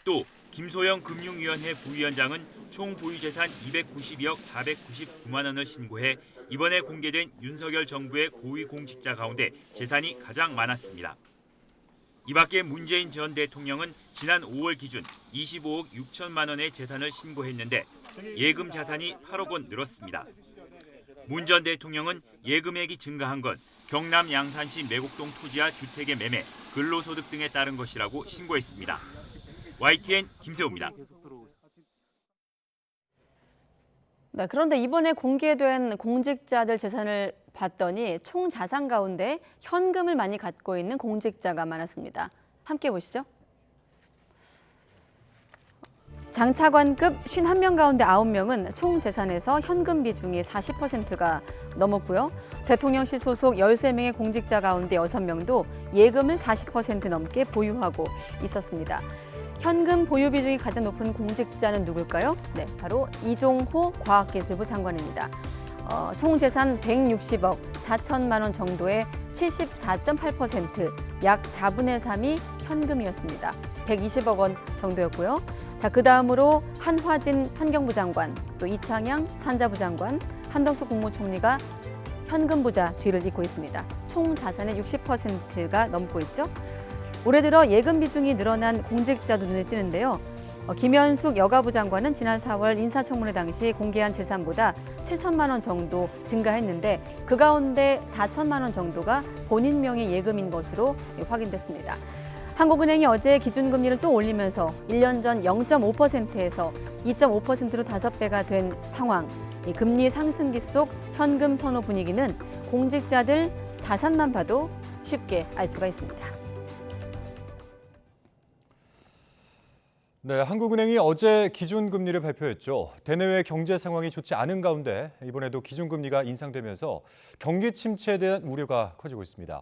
또 김소영 금융위원회 부위원장은 총 보유재산 292억 499만 원을 신고해 이번에 공개된 윤석열 정부의 고위공직자 가운데 재산이 가장 많았습니다. 이 밖에 문재인 전 대통령은 지난 5월 기준 25억 6천만 원의 재산을 신고했는데 예금 자산이 8억 원 늘었습니다. 문 전 대통령은 예금액이 증가한 건 경남 양산시 매곡동 토지와 주택의 매매, 근로소득 등에 따른 것이라고 신고했습니다. YTN 김세호입니다. 네, 그런데 이번에 공개된 공직자들 재산을 봤더니 총 자산 가운데 현금을 많이 갖고 있는 공직자가 많았습니다. 함께 보시죠. 장차관급 51명 가운데 9명은 총 재산에서 현금 비중이 40%가 넘었고요. 대통령실 소속 13명의 공직자 가운데 6명도 예금을 40% 넘게 보유하고 있었습니다. 현금 보유 비중이 가장 높은 공직자는 누굴까요? 네, 바로 이종호 과학기술부 장관입니다. 총 재산 160억 4천만 원 정도의 74.8%, 약 4분의 3이 현금이었습니다. 120억 원 정도였고요. 자, 그 다음으로 한화진 환경부 장관, 또 이창양 산자부 장관, 한덕수 국무총리가 현금 부자 뒤를 잇고 있습니다. 총 자산의 60%가 넘고 있죠. 올해 들어 예금 비중이 늘어난 공직자도 눈에 띄는데요. 김현숙 여가부 장관은 지난 4월 인사청문회 당시 공개한 재산보다 7천만 원 정도 증가했는데 그 가운데 4천만 원 정도가 본인 명의 예금인 것으로 확인됐습니다. 한국은행이 어제 기준금리를 또 올리면서 1년 전 0.5%에서 2.5%로 5배가 된 상황. 이 금리 상승기 속 현금 선호 분위기는 공직자들 자산만 봐도 쉽게 알 수가 있습니다. 네, 한국은행이 어제 기준금리를 발표했죠. 대내외 경제 상황이 좋지 않은 가운데 이번에도 기준금리가 인상되면서 경기 침체에 대한 우려가 커지고 있습니다.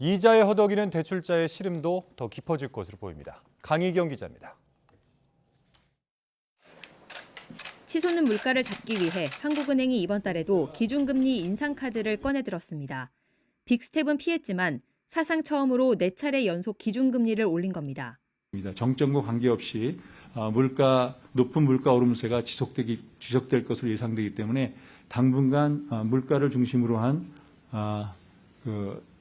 이자에 허덕이는 대출자의 시름도 더 깊어질 것으로 보입니다. 강희경 기자입니다. 치솟는 물가를 잡기 위해 한국은행이 이번 달에도 기준금리 인상 카드를 꺼내들었습니다. 빅스텝은 피했지만 사상 처음으로 4차례 연속 기준금리를 올린 겁니다. 정점과 관계없이 높은 물가 오름세가 지속될 것으로 예상되기 때문에 당분간 물가를 중심으로 한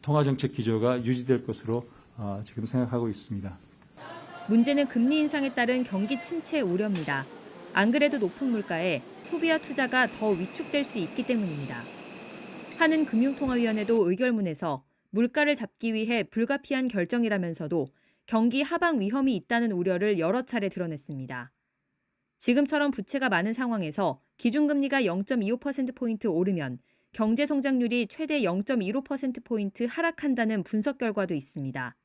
통화정책 기조가 유지될 것으로 지금 생각하고 있습니다. 문제는 금리 인상에 따른 경기 침체 우려입니다. 안 그래도 높은 물가에 소비와 투자가 더 위축될 수 있기 때문입니다. 한은금융통화위원회도 의결문에서 물가를 잡기 위해 불가피한 결정이라면서도 경기 하방 위험이 있다는 우려를 여러 차례 드러냈습니다. 지금처럼 부채가 많은 상황에서 기준금리가 0.25%포인트 오르면 경제 성장률이 최대 0.15%포인트 하락한다는 분석 결과도 있습니다.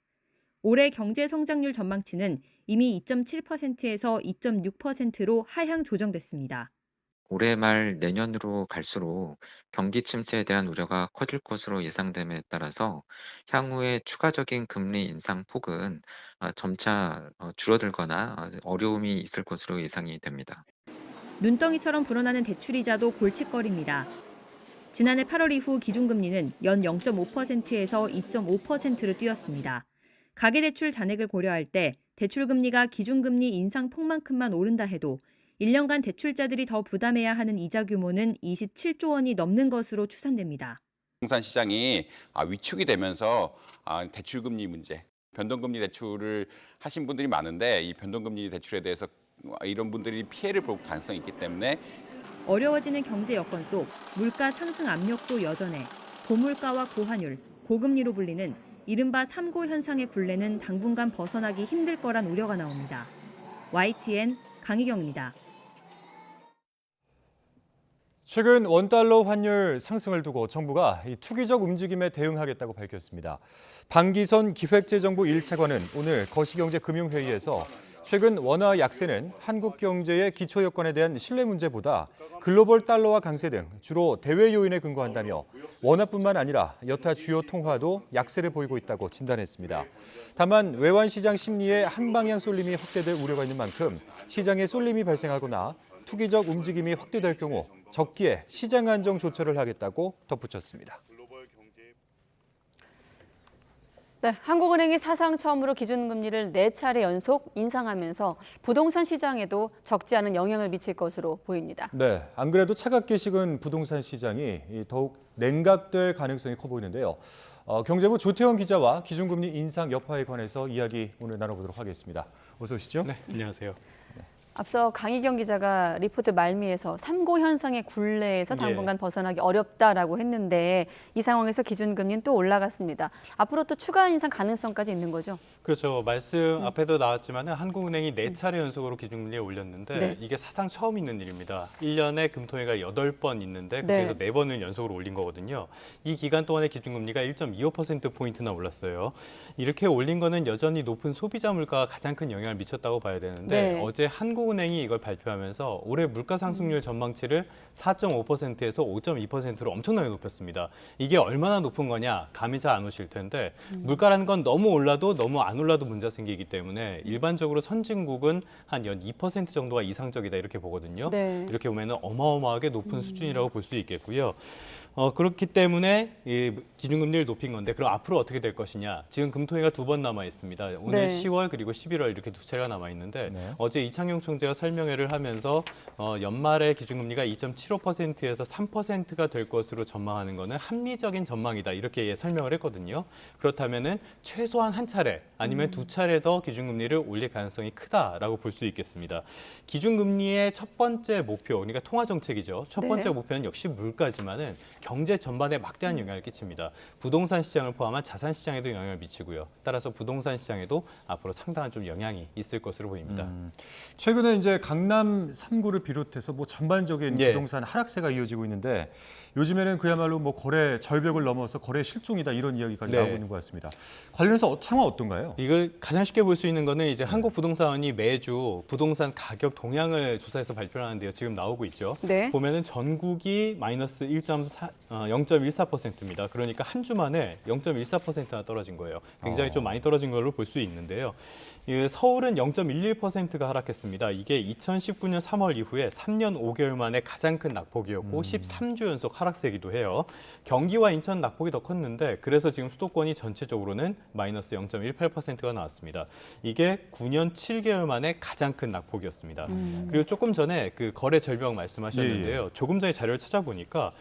올해 경제 성장률 전망치는 이미 2.7%에서 2.6%로 하향 조정됐습니다. 올해 말 내년으로 갈수록 경기 침체에 대한 우려가 커질 것으로 예상됨에 따라서 향후에 추가적인 금리 인상 폭은 점차 줄어들거나 어려움이 있을 것으로 예상이 됩니다. 눈덩이처럼 불어나는 대출이자도 골칫거리입니다. 지난해 8월 이후 기준금리는 연 0.5%에서 2.5%로 뛰었습니다. 가계대출 잔액을 고려할 때 대출금리가 기준금리 인상 폭만큼만 오른다 해도 1년간 대출자들이 더 부담해야 하는 이자 규모는 27조 원이 넘는 것으로 추산됩니다. 부동산 시장이 위축이 되면서 대출금리 문제, 변동금리 대출을 하신 분들이 많은데 이 변동금리 대출에 대해서 이런 분들이 피해를 볼 가능성이 있기 때문에 어려워지는 경제 여건 속 물가 상승 압력도 여전해 고물가와 고환율, 고금리로 불리는 이른바 3고 현상의 굴레는 당분간 벗어나기 힘들 거란 우려가 나옵니다. YTN 강희경입니다. 최근 원달러 환율 상승을 두고 정부가 투기적 움직임에 대응하겠다고 밝혔습니다. 방기선 기획재정부 1차관은 오늘 거시경제금융회의에서 최근 원화 약세는 한국 경제의 기초 여건에 대한 신뢰 문제보다 글로벌 달러화 강세 등 주로 대외 요인에 근거한다며 원화뿐만 아니라 여타 주요 통화도 약세를 보이고 있다고 진단했습니다. 다만 외환 시장 심리에 한 방향 쏠림이 확대될 우려가 있는 만큼 시장에 쏠림이 발생하거나 투기적 움직임이 확대될 경우 적기에 시장 안정 조처를 하겠다고 덧붙였습니다. 네, 한국은행이 사상 처음으로 기준금리를 4차례 연속 인상하면서 부동산 시장에도 적지 않은 영향을 미칠 것으로 보입니다. 네, 안 그래도 차갑게 식은 부동산 시장이 더욱 냉각될 가능성이 커 보이는데요. 경제부 조태원 기자와 기준금리 인상 여파에 관해서 이야기 오늘 나눠보도록 하겠습니다. 어서 오시죠. 네, 안녕하세요. 앞서 강희경 기자가 리포트 말미에서 3고 현상의 굴레에서 당분간 벗어나기 어렵다라고 했는데 이 상황에서 기준금리는 또 올라갔습니다. 앞으로 또 추가 인상 가능성까지 있는 거죠? 그렇죠. 말씀 앞에도 나왔지만 한국은행이 4차례 연속으로 기준금리를 올렸는데 네. 이게 사상 처음 있는 일입니다. 1년에 금토회가 8번 있는데 그중에서 4번을 연속으로 올린 거거든요. 이 기간 동안의 기준금리가 1.25%포인트나 올랐어요. 이렇게 올린 거는 여전히 높은 소비자 물가가 가장 큰 영향을 미쳤다고 봐야 되는데 어제 한국은행이 이걸 발표하면서 올해 물가 상승률 전망치를 4.5%에서 5.2%로 엄청나게 높였습니다. 이게 얼마나 높은 거냐 감이 잘 안 오실 텐데 물가라는 건 너무 올라도 너무 안 올라도 문제가 생기기 때문에 일반적으로 선진국은 한 연 2% 정도가 이상적이다 이렇게 보거든요. 이렇게 보면 어마어마하게 높은 수준이라고 볼 수 있겠고요. 그렇기 때문에 이 기준금리를 높인 건데 그럼 앞으로 어떻게 될 것이냐. 지금 금토회가 2번 남아 있습니다. 오늘 10월 그리고 11월 이렇게 2차례가 남아 있는데 어제 이창용 총재가 설명회를 하면서 연말에 기준금리가 2.75%에서 3%가 될 것으로 전망하는 거는 합리적인 전망이다 이렇게 설명을 했거든요. 그렇다면은 최소한 한 차례 아니면 2차례 더 기준금리를 올릴 가능성이 크다라고 볼 수 있겠습니다. 기준금리의 첫 번째 목표, 그러니까 통화정책이죠. 첫 번째 목표는 역시 물가지만은 경제 전반에 막대한 영향을 끼칩니다. 부동산 시장을 포함한 자산 시장에도 영향을 미치고요. 따라서 부동산 시장에도 앞으로 상당한 좀 영향이 있을 것으로 보입니다. 최근 최근에 이제 강남 3구를 비롯해서 뭐 전반적인 예. 부동산 하락세가 이어지고 있는데 요즘에는 그야말로 뭐 거래 절벽을 넘어서 거래 실종이다 이런 이야기까지 네. 나오고 있는 것 같습니다. 관련해서 상황 어떤가요? 이거 가장 쉽게 볼 수 있는 거는 이제 한국부동산원이 매주 부동산 가격 동향을 조사해서 발표를 하는데요. 지금 나오고 있죠. 네. 보면은 전국이 마이너스 0.14%입니다. 그러니까 한 주 만에 0.14%나 떨어진 거예요. 굉장히 좀 많이 떨어진 걸로 볼 수 있는데요. 서울은 0.11%가 하락했습니다. 이게 2019년 3월 이후에 3년 5개월 만에 가장 큰 낙폭이었고 13주 연속 하락세이기도 해요. 경기와 인천 낙폭이 더 컸는데 그래서 지금 수도권이 전체적으로는 마이너스 0.18%가 나왔습니다. 이게 9년 7개월 만에 가장 큰 낙폭이었습니다. 그리고 조금 전에 그 거래 절벽 말씀하셨는데요. 조금 전에 자료를 찾아보니까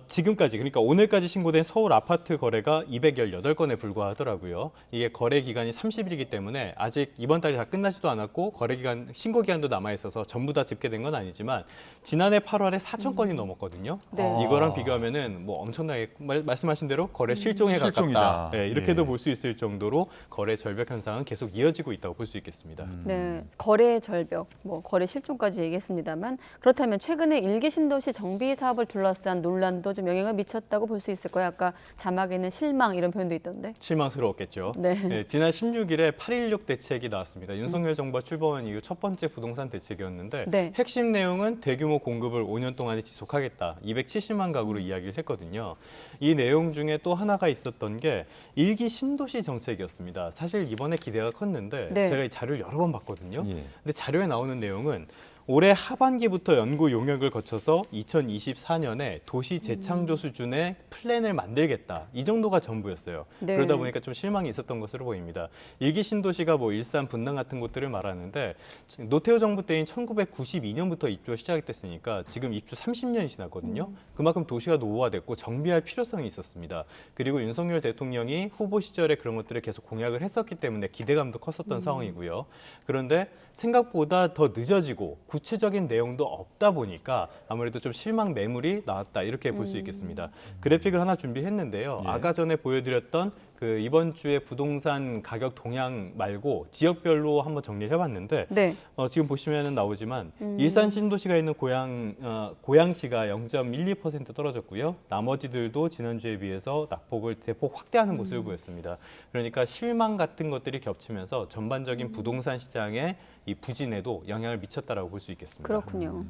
지금까지 그러니까 오늘까지 신고된 서울 아파트 거래가 218건에 불과하더라고요. 이게 거래 기간이 30일이기 때문에 아직 이번 달이 다 끝나지도 않았고 거래 기간 신고 기간도 남아 있어서 전부 다 집계된 건 아니지만 지난해 8월에 4,000건이 넘었거든요. 네. 이거랑 비교하면은 뭐 엄청나게 말씀하신 대로 거래 실종에 실종이다. 가깝다. 네, 이렇게도 예. 볼 수 있을 정도로 거래 절벽 현상은 계속 이어지고 있다고 볼 수 있겠습니다. 네, 거래 절벽, 뭐 거래 실종까지 얘기했습니다만 그렇다면 최근에 일기 신도시 정비 사업을 둘러싼 논란도 좀 영향을 미쳤다고 볼 수 있을까요? 아까 자막에는 실망 이런 표현도 있던데. 실망스러웠겠죠. 네. 네, 지난 16일에 8.16 대책이 나왔습니다. 윤석열 정부가 출범한 이후 첫 번째 부동산 대책이었는데 네. 핵심 내용은 대규모 공급을 5년 동안에 지속하겠다. 270만 가구로 이야기를 했거든요. 이 내용 중에 또 하나가 있었던 게 일기 신도시 정책이었습니다. 사실 이번에 기대가 컸는데 네. 제가 이 자료를 여러 번 봤거든요. 예. 근데 자료에 나오는 내용은 올해 하반기부터 연구 용역을 거쳐서 2024년에 도시 재창조 수준의 플랜을 만들겠다. 이 정도가 전부였어요. 네. 그러다 보니까 좀 실망이 있었던 것으로 보입니다. 일기 신도시가 뭐 일산, 분당 같은 곳들을 말하는데 노태우 정부 때인 1992년부터 입주가 시작됐으니까 지금 입주 30년이 지났거든요. 그만큼 도시가 노후화됐고 정비할 필요성이 있었습니다. 그리고 윤석열 대통령이 후보 시절에 그런 것들을 계속 공약을 했었기 때문에 기대감도 컸었던 상황이고요. 그런데 생각보다 더 늦어지고 구체적인 내용도 없다 보니까 아무래도 좀 실망 매물이 나왔다 이렇게 볼 수 있겠습니다. 그래픽을 하나 준비했는데요. 예. 아까 전에 보여드렸던 그 이번 주에 부동산 가격 동향 말고 지역별로 한번 정리를 해봤는데 네. 지금 보시면 나오지만 일산 신도시가 있는 고양시가 0.12% 떨어졌고요. 나머지들도 지난주에 비해서 낙폭을 대폭 확대하는 모습을 보였습니다. 그러니까 실망 같은 것들이 겹치면서 전반적인 부동산 시장에 이 부진에도 영향을 미쳤다라고 볼 수 있겠습니다. 그렇군요.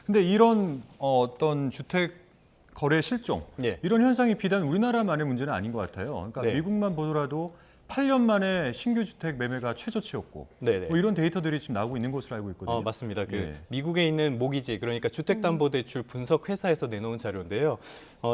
근데 이런 어떤 주택 거래 실종 예. 이런 현상이 비단 우리나라만의 문제는 아닌 것 같아요. 그러니까 네. 미국만 보더라도 8년 만에 신규 주택 매매가 최저치였고 네네. 뭐 이런 데이터들이 지금 나오고 있는 것으로 알고 있거든요. 맞습니다. 예. 미국에 있는 모기지, 그러니까 주택담보대출 분석 회사에서 내놓은 자료인데요.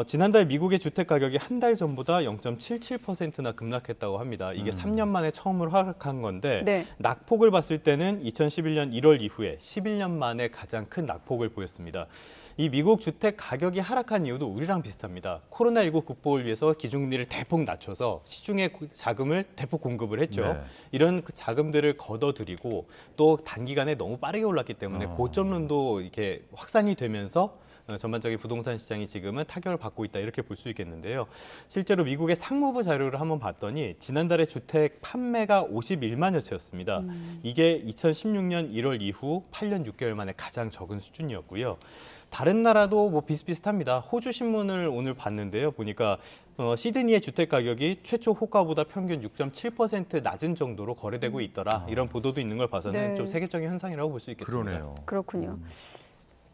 지난달 미국의 주택 가격이 한 달 전보다 0.77%나 급락했다고 합니다. 이게 3년 만에 처음으로 하락한 건데 네. 낙폭을 봤을 때는 2011년 1월 이후에 11년 만에 가장 큰 낙폭을 보였습니다. 이 미국 주택 가격이 하락한 이유도 우리랑 비슷합니다. 코로나19 극복을 위해서 기준금리를 대폭 낮춰서 시중에 자금을 대폭 공급을 했죠. 네. 이런 그 자금들을 걷어들이고 또 단기간에 너무 빠르게 올랐기 때문에 고점론도 이렇게 확산이 되면서 전반적인 부동산 시장이 지금은 타격을 받고 있다 이렇게 볼 수 있겠는데요. 실제로 미국의 상무부 자료를 한번 봤더니 지난달에 주택 판매가 51만여 채였습니다. 이게 2016년 1월 이후 8년 6개월 만에 가장 적은 수준이었고요. 다른 나라도 뭐 비슷비슷합니다. 호주 신문을 오늘 봤는데요. 보니까 시드니의 주택 가격이 최초 호가보다 평균 6.7% 낮은 정도로 거래되고 있더라. 이런 보도도 있는 걸 봐서는 네. 좀 세계적인 현상이라고 볼 수 있겠습니다. 그러네요. 그렇군요.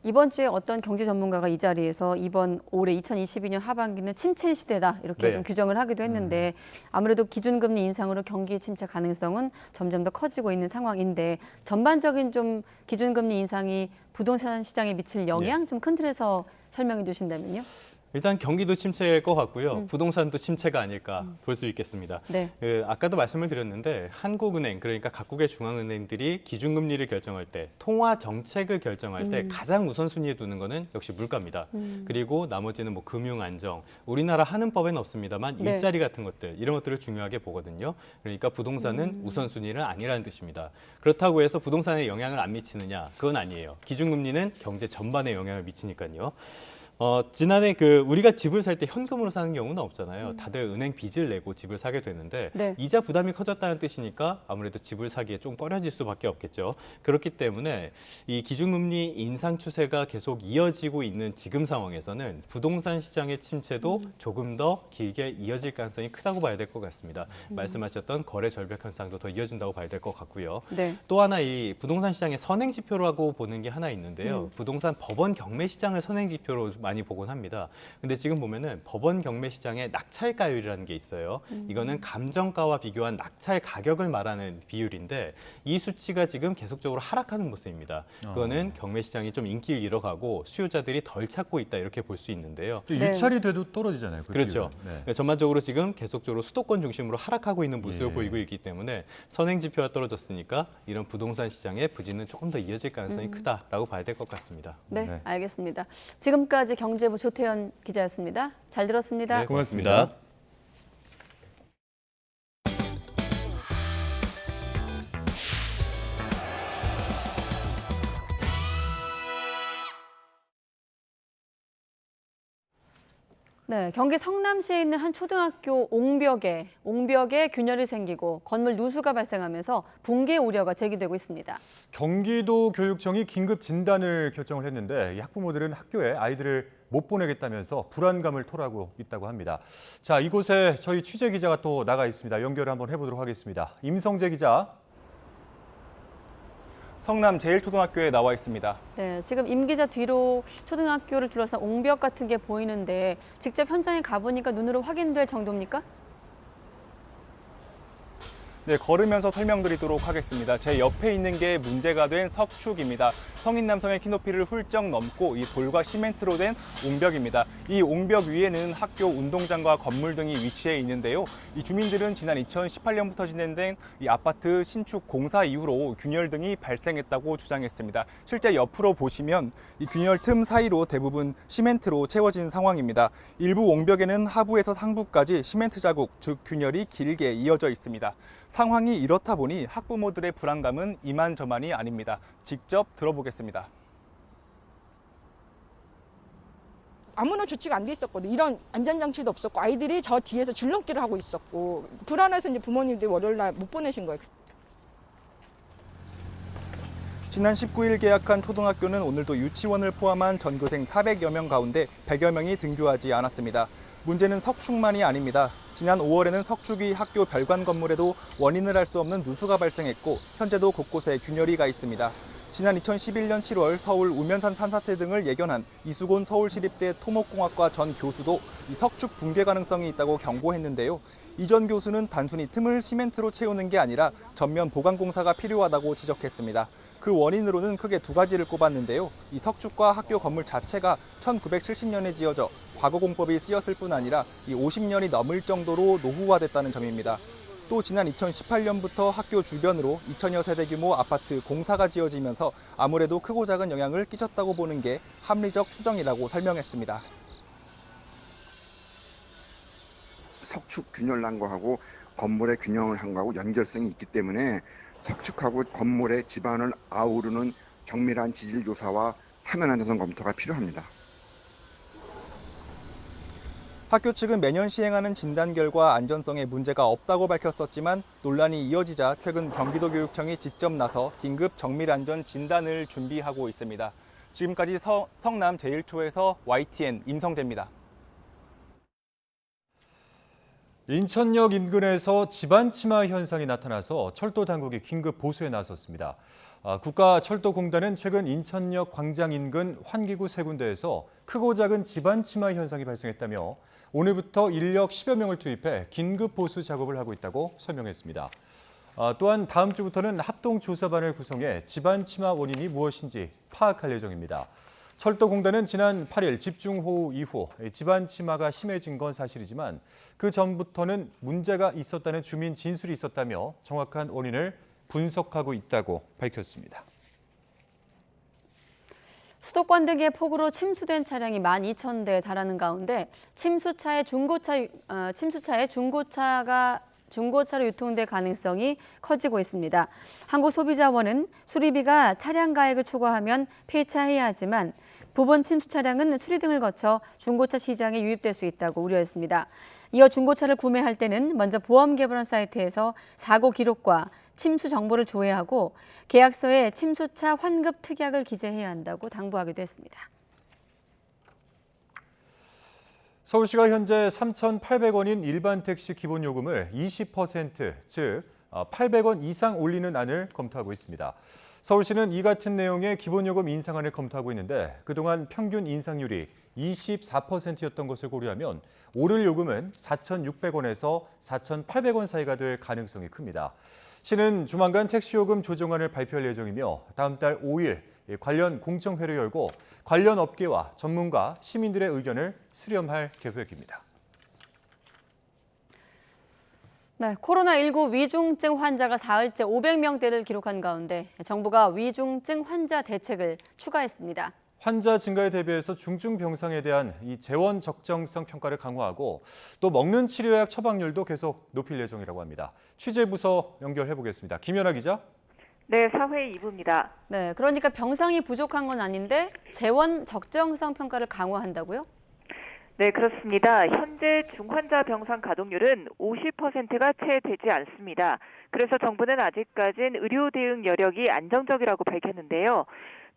이번 주에 어떤 경제 전문가가 이 자리에서 이번 올해 2022년 하반기는 침체 시대다 이렇게 네. 좀 규정을 하기도 했는데 아무래도 기준금리 인상으로 경기 침체 가능성은 점점 더 커지고 있는 상황인데 전반적인 좀 기준금리 인상이 부동산 시장에 미칠 영향 좀 큰 틀에서 설명해 주신다면요. 일단 경기도 침체일 것 같고요. 부동산도 침체가 아닐까 볼 수 있겠습니다. 네. 아까도 말씀을 드렸는데 한국은행 그러니까 각국의 중앙은행들이 기준금리를 결정할 때 통화 정책을 결정할 때 가장 우선순위에 두는 거는 역시 물가입니다. 그리고 나머지는 뭐 금융 안정, 우리나라 하는 법에는 없습니다만 네. 일자리 같은 것들 이런 것들을 중요하게 보거든요. 그러니까 부동산은 우선순위는 아니라는 뜻입니다. 그렇다고 해서 부동산에 영향을 안 미치느냐? 그건 아니에요. 기준금리는 경제 전반에 영향을 미치니까요. 지난해 우리가 집을 살 때 현금으로 사는 경우는 없잖아요. 다들 은행 빚을 내고 집을 사게 되는데 네. 이자 부담이 커졌다는 뜻이니까 아무래도 집을 사기에 좀 꺼려질 수밖에 없겠죠. 그렇기 때문에 이 기준금리 인상 추세가 계속 이어지고 있는 지금 상황에서는 부동산 시장의 침체도 조금 더 길게 이어질 가능성이 크다고 봐야 될 것 같습니다. 말씀하셨던 거래 절벽 현상도 더 이어진다고 봐야 될 것 같고요. 네. 또 하나 이 부동산 시장의 선행 지표라고 보는 게 하나 있는데요. 부동산 법원 경매 시장을 선행 지표로 많이 보곤 합니다. 근데 지금 보면은 법원 경매 시장의 낙찰가율이라는 게 있어요. 이거는 감정가와 비교한 낙찰 가격을 말하는 비율인데 이 수치가 지금 계속적으로 하락하는 모습입니다. 그거는 경매 시장이 좀 인기를 잃어가고 수요자들이 덜 찾고 있다 이렇게 볼 수 있는데요. 유찰이 돼도 떨어지잖아요. 그렇죠. 네. 전반적으로 지금 계속적으로 수도권 중심으로 하락하고 있는 모습을 보이고 있기 때문에 선행 지표가 떨어졌으니까 이런 부동산 시장의 부진은 조금 더 이어질 가능성이 크다라고 봐야 될 것 같습니다. 네, 알겠습니다. 지금까지 경제부 조태현 기자였습니다. 잘 들었습니다. 네, 고맙습니다. 네, 경기 성남시에 있는 한 초등학교 옹벽에 균열이 생기고 건물 누수가 발생하면서 붕괴 우려가 제기되고 있습니다. 경기도 교육청이 긴급 진단을 결정을 했는데 이 학부모들은 학교에 아이들을 못 보내겠다면서 불안감을 토로하고 있다고 합니다. 자, 이곳에 저희 취재 기자가 또 나가 있습니다. 연결을 한번 해보도록 하겠습니다. 임성재 기자. 성남 제일초등학교에 나와 있습니다. 네, 지금 임 기자 뒤로 초등학교를 둘러싼 옹벽 같은 게 보이는데 직접 현장에 가보니까 눈으로 확인될 정도입니까? 네, 걸으면서 설명드리도록 하겠습니다. 제 옆에 있는 게 문제가 된 석축입니다. 성인 남성의 키높이를 훌쩍 넘고 이 돌과 시멘트로 된 옹벽입니다. 이 옹벽 위에는 학교 운동장과 건물 등이 위치해 있는데요. 이 주민들은 지난 2018년부터 진행된 이 아파트 신축 공사 이후로 균열 등이 발생했다고 주장했습니다. 실제 옆으로 보시면 이 균열 틈 사이로 대부분 시멘트로 채워진 상황입니다. 일부 옹벽에는 하부에서 상부까지 시멘트 자국, 즉 균열이 길게 이어져 있습니다. 상황이 이렇다 보니 학부모들의 불안감은 이만저만이 아닙니다. 직접 들어보겠습니다. 아무런 조치가 안 돼 있었거든요. 이런 안전장치도 없었고 아이들이 저 뒤에서 줄넘기를 하고 있었고 불안해서 이제 부모님들이 월요일날 못 보내신 거예요. 지난 19일 개학한 초등학교는 오늘도 유치원을 포함한 전교생 400여 명 가운데 100여 명이 등교하지 않았습니다. 문제는 석축만이 아닙니다. 지난 5월에는 석축이 학교 별관 건물에도 원인을 알 수 없는 누수가 발생했고 현재도 곳곳에 균열이 가 있습니다. 지난 2011년 7월 서울 우면산 산사태 등을 예견한 이수곤 서울시립대 토목공학과 전 교수도 이 석축 붕괴 가능성이 있다고 경고했는데요. 이 전 교수는 단순히 틈을 시멘트로 채우는 게 아니라 전면 보강 공사가 필요하다고 지적했습니다. 그 원인으로는 크게 두 가지를 꼽았는데요. 이 석축과 학교 건물 자체가 1970년에 지어져 과거공법이 쓰였을 뿐 아니라 이 50년이 넘을 정도로 노후화됐다는 점입니다. 또 지난 2018년부터 학교 주변으로 2000여 세대 규모 아파트 공사가 지어지면서 아무래도 크고 작은 영향을 끼쳤다고 보는 게 합리적 추정이라고 설명했습니다. 석축 균열난 거하고 건물의 균형을 한 거하고 연결성이 있기 때문에 석축하고 건물의 집안을 아우르는 정밀한 지질 조사와 사면 안전성 검토가 필요합니다. 학교 측은 매년 시행하는 진단 결과 안전성에 문제가 없다고 밝혔었지만 논란이 이어지자 최근 경기도교육청이 직접 나서 긴급 정밀안전 진단을 준비하고 있습니다. 지금까지 성남 제일초에서 YTN 임성재입니다. 인천역 인근에서 집안 침하 현상이 나타나서 철도 당국이 긴급 보수에 나섰습니다. 국가철도공단은 최근 인천역 광장 인근 환기구 세 군데에서 크고 작은 집안 침하 현상이 발생했다며 오늘부터 인력 10여 명을 투입해 긴급 보수 작업을 하고 있다고 설명했습니다. 또한 다음 주부터는 합동조사반을 구성해 집안 침하 원인이 무엇인지 파악할 예정입니다. 철도공단은 지난 8일 집중호우 이후 집안 침하가 심해진 건 사실이지만 그 전부터는 문제가 있었다는 주민 진술이 있었다며 정확한 원인을 분석하고 있다고 밝혔습니다. 수도권 등의 폭우로 침수된 차량이 12,000대에 달하는 가운데 침수차의 중고차로 유통될 가능성이 커지고 있습니다. 한국소비자원은 수리비가 차량 가액을 초과하면 폐차해야 하지만 부분 침수 차량은 수리 등을 거쳐 중고차 시장에 유입될 수 있다고 우려했습니다. 이어 중고차를 구매할 때는 먼저 보험 개발원 사이트에서 사고 기록과 침수 정보를 조회하고 계약서에 침수차 환급 특약을 기재해야 한다고 당부하기도 했습니다. 서울시가 현재 3,800원인 일반 택시 기본 요금을 20%, 즉 800원 이상 올리는 안을 검토하고 있습니다. 서울시는 이 같은 내용의 기본 요금 인상안을 검토하고 있는데 그동안 평균 인상률이 24%였던 것을 고려하면 오를 요금은 4,600원에서 4,800원 사이가 될 가능성이 큽니다. 시는 조만간 택시 요금 조정안을 발표할 예정이며 다음 달 5일 관련 공청회를 열고 관련 업계와 전문가, 시민들의 의견을 수렴할 계획입니다. 네, 코로나19 위중증 환자가 사흘째 500명대를 기록한 가운데 정부가 위중증 환자 대책을 추가했습니다. 환자 증가에 대비해서 중증 병상에 대한 이 재원 적정성 평가를 강화하고 또 먹는 치료약 처방률도 계속 높일 예정이라고 합니다. 취재부서 연결해 보겠습니다. 김연아 기자. 네, 사회 2부입니다. 네, 그러니까 병상이 부족한 건 아닌데 재원 적정성 평가를 강화한다고요? 네, 그렇습니다. 현재 중환자 병상 가동률은 50%가 채 되지 않습니다. 그래서 정부는 아직까진 의료 대응 여력이 안정적이라고 밝혔는데요.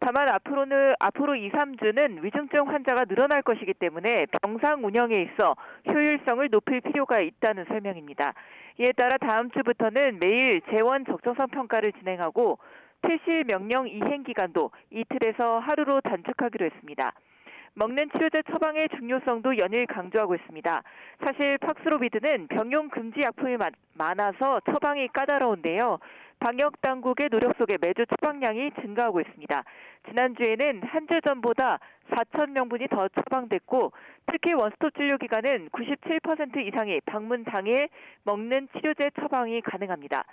다만 앞으로 2, 3주는 위중증 환자가 늘어날 것이기 때문에 병상 운영에 있어 효율성을 높일 필요가 있다는 설명입니다. 이에 따라 다음 주부터는 매일 재원 적정성 평가를 진행하고 퇴실 명령 이행 기간도 이틀에서 하루로 단축하기로 했습니다. 먹는 치료제 처방의 중요성도 연일 강조하고 있습니다. 사실 팍스로비드는 병용 금지 약품이 많아서 처방이 까다로운데요. 방역 당국의 노력 속에 매주 처방량이 증가하고 있습니다. 지난주에는 한 주 전보다 4,000명분이 더 처방됐고 특히 원스톱 진료 기간은 97% 이상이 방문 당일 먹는 치료제 처방이 가능합니다.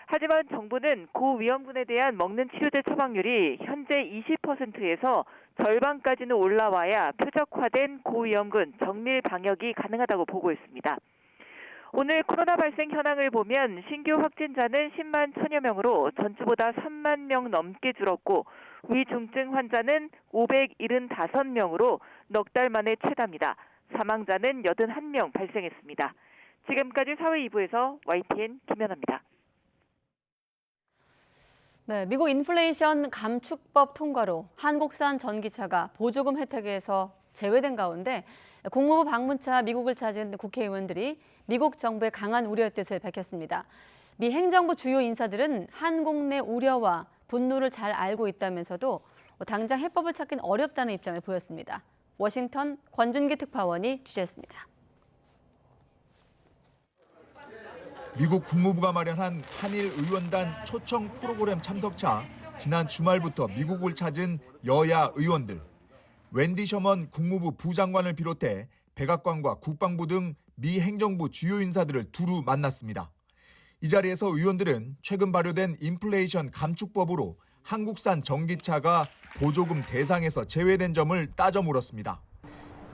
하지만 정부는 고위험군에 대한 먹는 치료제 처방률이 현재 20%에서 절반까지는 올라와야 표적화된 고위험군 정밀 방역이 가능하다고 보고 있습니다. 오늘 코로나 발생 현황을 보면 신규 확진자는 10만 1천여 명으로 전주보다 3만 명 넘게 줄었고 위중증 환자는 575명으로 넉 달 만에 최다입니다. 사망자는 81명 발생했습니다. 지금까지 사회 2부에서 YTN 김연아입니다. 네, 미국 인플레이션 감축법 통과로 한국산 전기차가 보조금 혜택에서 제외된 가운데 국무부 방문차 미국을 찾은 국회의원들이 미국 정부의 강한 우려의 뜻을 밝혔습니다. 미 행정부 주요 인사들은 한국 내 우려와 분노를 잘 알고 있다면서도 당장 해법을 찾긴 어렵다는 입장을 보였습니다. 워싱턴 권준기 특파원이 취재했습니다. 미국 국무부가 마련한 한일 의원단 초청 프로그램 참석차 지난 주말부터 미국을 찾은 여야 의원들. 웬디 셔먼 국무부 부장관을 비롯해 백악관과 국방부 등 미 행정부 주요 인사들을 두루 만났습니다. 이 자리에서 의원들은 최근 발효된 인플레이션 감축법으로 한국산 전기차가 보조금 대상에서 제외된 점을 따져 물었습니다.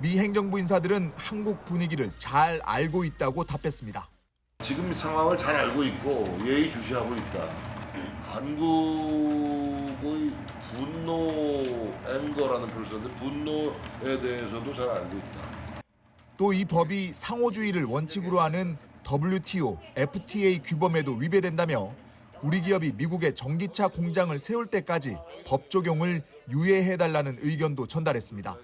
미 행정부 인사들은 한국 분위기를 잘 알고 있다고 답했습니다. 지금 상황을 잘 알고 있고 예의주시하고 있다. 한국의 분노, 앵거라는 표를 썼는데 분노에 대해서도 잘 알고 있다. 또 이 법이 상호주의를 원칙으로 하는 WTO, FTA 규범에도 위배된다며 우리 기업이 미국에 전기차 공장을 세울 때까지 법 적용을 유예해달라는 의견도 전달했습니다.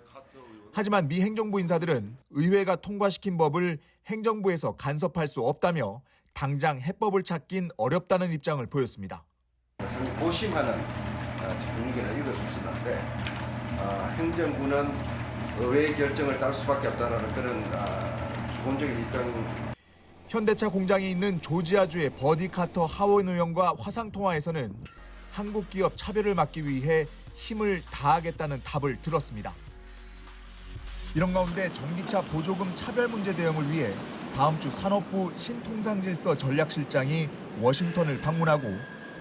하지만 미 행정부 인사들은 의회가 통과시킨 법을 행정부에서 간섭할 수 없다며 당장 해법을 찾긴 어렵다는 입장을 보였습니다. 상당히 고심하는 분위기는 일어섰었는데 행정부는 의회의 결정을 따를 수밖에 없다는 그런 기본적인 입장. 현대차 공장이 있는 조지아주의 버디 카터 하원 의원과 화상 통화에서는 한국 기업 차별을 막기 위해 힘을 다하겠다는 답을 들었습니다. 이런 가운데 전기차 보조금 차별 문제 대응을 위해 다음 주 산업부 신통상질서 전략실장이 워싱턴을 방문하고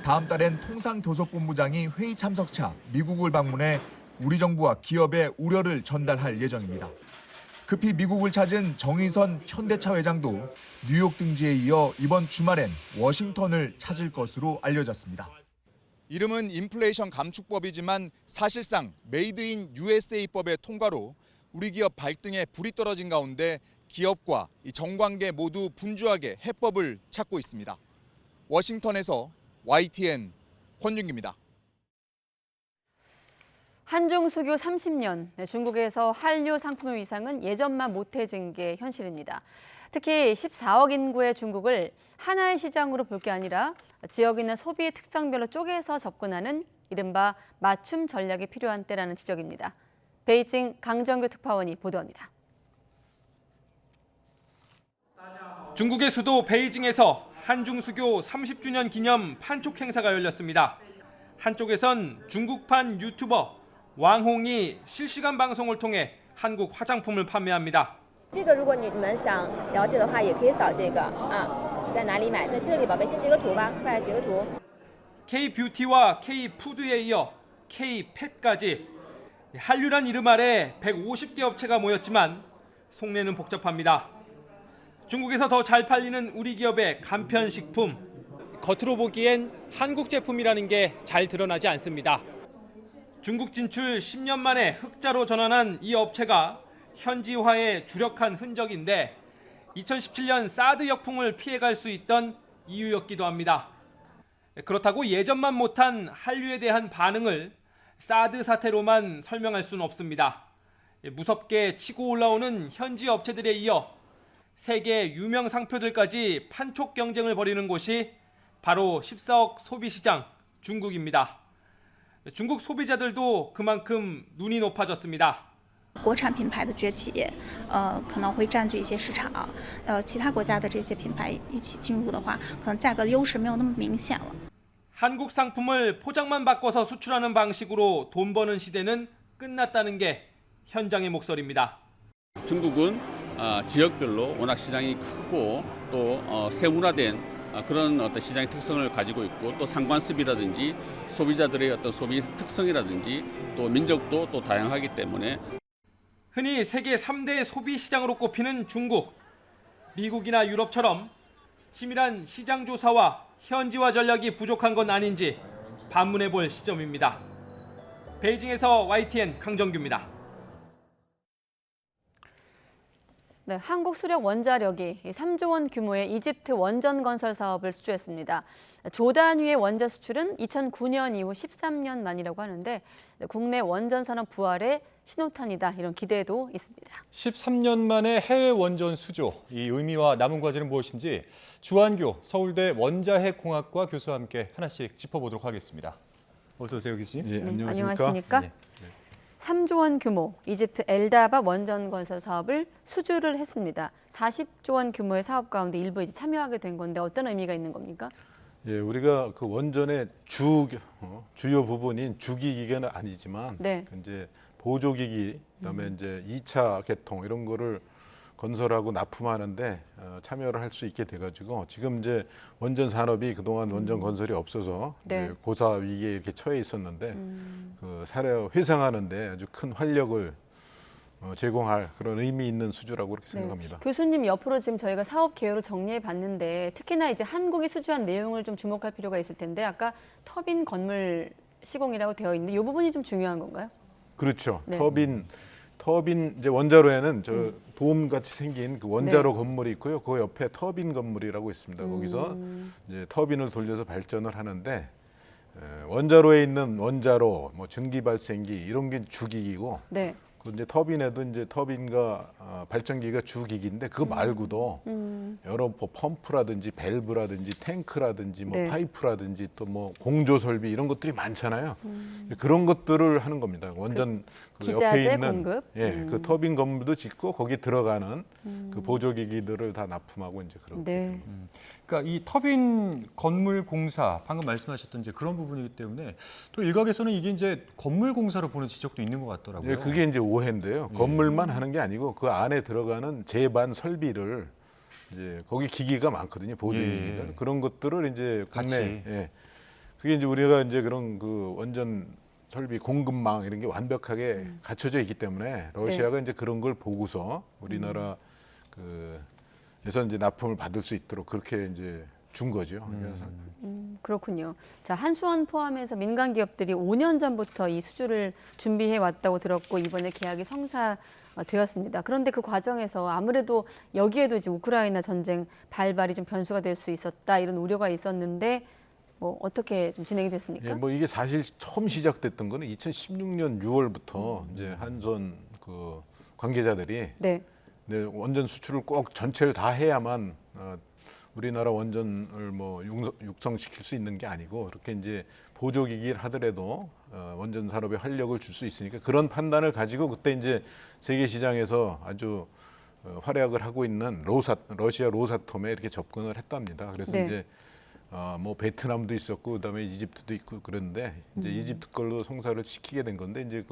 다음 달엔 통상교섭본부장이 회의 참석차 미국을 방문해 우리 정부와 기업의 우려를 전달할 예정입니다. 급히 미국을 찾은 정의선 현대차 회장도 뉴욕 등지에 이어 이번 주말엔 워싱턴을 찾을 것으로 알려졌습니다. 이름은 인플레이션 감축법이지만 사실상 메이드 인 USA법의 통과로 우리 기업 발등에 불이 떨어진 가운데 기업과 이 정관계 모두 분주하게 해법을 찾고 있습니다. 워싱턴에서 YTN 권준기입니다. 한중 수교 30년, 중국에서 한류 상품의 위상은 예전만 못해진 게 현실입니다. 특히 14억 인구의 중국을 하나의 시장으로 볼 게 아니라 지역이나 소비 특성별로 쪼개서 접근하는 이른바 맞춤 전략이 필요한 때라는 지적입니다. 베이징 강정규 특파원이 보도합니다. 중국의 수도 베이징에서 한중 수교 30주년 기념 판촉 행사가 열렸습니다. 한쪽에선 중국판 유튜버 왕홍이 실시간 방송을 통해 한국 화장품을 판매합니다. 这个如果你们想了解的话，也可以扫这个啊，在哪里买？在这里，宝贝，先截个图吧，快来截个图。 K-뷰티와 K-푸드에 이어 K-팻까지 한류란 이름 아래 150개 업체가 모였지만 속내는 복잡합니다. 중국에서 더 잘 팔리는 우리 기업의 간편식품. 겉으로 보기엔 한국 제품이라는 게 잘 드러나지 않습니다. 중국 진출 10년 만에 흑자로 전환한 이 업체가 현지화에 주력한 흔적인데 2017년 사드 역풍을 피해갈 수 있던 이유였기도 합니다. 그렇다고 예전만 못한 한류에 대한 반응을 사드 사태로만 설명할 수는 없습니다. 무섭게 치고 올라오는 현지 업체들에 이어 세계 유명 상표들까지 판촉 경쟁을 벌이는 곳이 바로 14억 소비시장 중국입니다. 중국 소비자들도 그만큼 눈이 높아졌습니다. 国产品牌的崛起，可能会占据一些市场，其他国家的这些品牌一起进入的话，可能价格优势没有那么明显了。 한국 상품을 포장만 바꿔서 수출하는 방식으로 돈 버는 시대는 끝났다는 게 현장의 목소리입니다. 중국은 지역별로 워낙 시장이 크고 또 세분화된 그런 어떤 시장의 특성을 가지고 있고 또 상관습이라든지 소비자들의 어떤 소비 특성이라든지 또 민족도 또 다양하기 때문에 흔히 세계 3대 소비 시장으로 꼽히는 중국. 미국이나 유럽처럼 치밀한 시장 조사와 현지화 전략이 부족한 건 아닌지 반문해 볼 시점입니다. 베이징에서 YTN 강정규입니다. 네, 한국 수력 원자력이 3조 원 규모의 이집트 원전 건설 사업을 수주했습니다. 조단위의 원자 수출은 2009년 이후 13년 만이라고 하는데 국내 원전 산업 부활의 신호탄이다 이런 기대도 있습니다. 13년 만에 해외 원전 수조, 이 의미와 남은 과제는 무엇인지 주한교 서울대 원자핵공학과 교수와 함께 하나씩 짚어보도록 하겠습니다. 어서 오세요, 교수님. 네, 안녕하십니까? 네. 3조 원 규모 이집트 엘다바 원전 건설 사업을 수주를 했습니다. 40조 원 규모의 사업 가운데 일부 이제 참여하게 된 건데 어떤 의미가 있는 겁니까? 예, 우리가 그 원전의 주요 부분인 주기기계는 아니지만 네. 이제 보조기기, 그다음에 이제 2차 개통 이런 거를 건설하고 납품하는데 참여를 할 수 있게 돼가지고 지금 이제 원전 산업이 그동안 원전 건설이 없어서 네. 이제 고사 위기에 이렇게 처해 있었는데 그 사례 회상하는데 아주 큰 활력을 제공할 그런 의미 있는 수주라고 그렇게 생각합니다. 교수님 옆으로 지금 저희가 사업 개요를 정리해 봤는데 특히나 이제 한국이 수주한 내용을 좀 주목할 필요가 있을 텐데 아까 터빈 건물 시공이라고 되어 있는데 이 부분이 좀 중요한 건가요? 그렇죠. 네. 터빈 이제 원자로에는 저 도움 같이 생긴 그 원자로 네. 건물이 있고요. 그 옆에 터빈 건물이라고 있습니다. 거기서 이제 터빈을 돌려서 발전을 하는데 원자로에 있는 원자로, 뭐 전기 발생기 이런 게 주기기고, 네. 그 이제 터빈에도 이제 터빈과 발전기가 주기기인데 그거 말고도 여러 뭐 펌프라든지 밸브라든지 탱크라든지 뭐 네. 파이프라든지 또 뭐 공조 설비 이런 것들이 많잖아요. 그런 것들을 하는 겁니다. 원전 그 옆에 기자재 있는 공급? 그 터빈 건물도 짓고 거기 들어가는 그 보조기기들을 다 납품하고 이제 그런. 네. 그러니까 이 터빈 건물 공사 방금 말씀하셨던 이제 그런 부분이기 때문에 또 일각에서는 이게 이제 건물 공사로 보는 지적도 있는 것 같더라고요. 예, 그게 이제 오해인데요. 건물만 하는 게 아니고 그 안에 들어가는 제반 설비를 이제 거기 기기가 많거든요. 보조기기들. 그런 것들을 이제 국내 그게 이제 우리가 이제 그런 그 원전 설비 공급망 이런 게 완벽하게 갖춰져 있기 때문에 러시아가 이제 그런 걸 보고서 우리나라 그에서 이제 납품을 받을 수 있도록 그렇게 이제 준 거죠. 그렇군요. 자, 한수원 포함해서 민간 기업들이 5년 전부터 이 수주를 준비해 왔다고 들었고 이번에 계약이 성사되었습니다. 그런데 그 과정에서 아무래도 여기에도 이제 우크라이나 전쟁 발발이 좀 변수가 될 수 있었다 이런 우려가 있었는데 뭐 어떻게 좀 진행이 됐습니까? 예, 뭐 이게 사실 처음 시작됐던 거는 2016년 6월부터 이제 한전 그 관계자들이 네. 네, 원전 수출을 꼭 전체를 다 해야만 우리나라 원전을 뭐 육성시킬 수 있는 게 아니고 이렇게 이제 보조기기를 하더라도 원전 산업에 활력을 줄 수 있으니까 그런 판단을 가지고 그때 이제 세계 시장에서 아주 활약을 하고 있는 러시아 로사톰에 이렇게 접근을 했답니다. 그래서 네. 이제 뭐 베트남도 있었고 그다음에 이집트도 있고 그런데 이제 이집트 걸로 성사를 시키게 된 건데 이제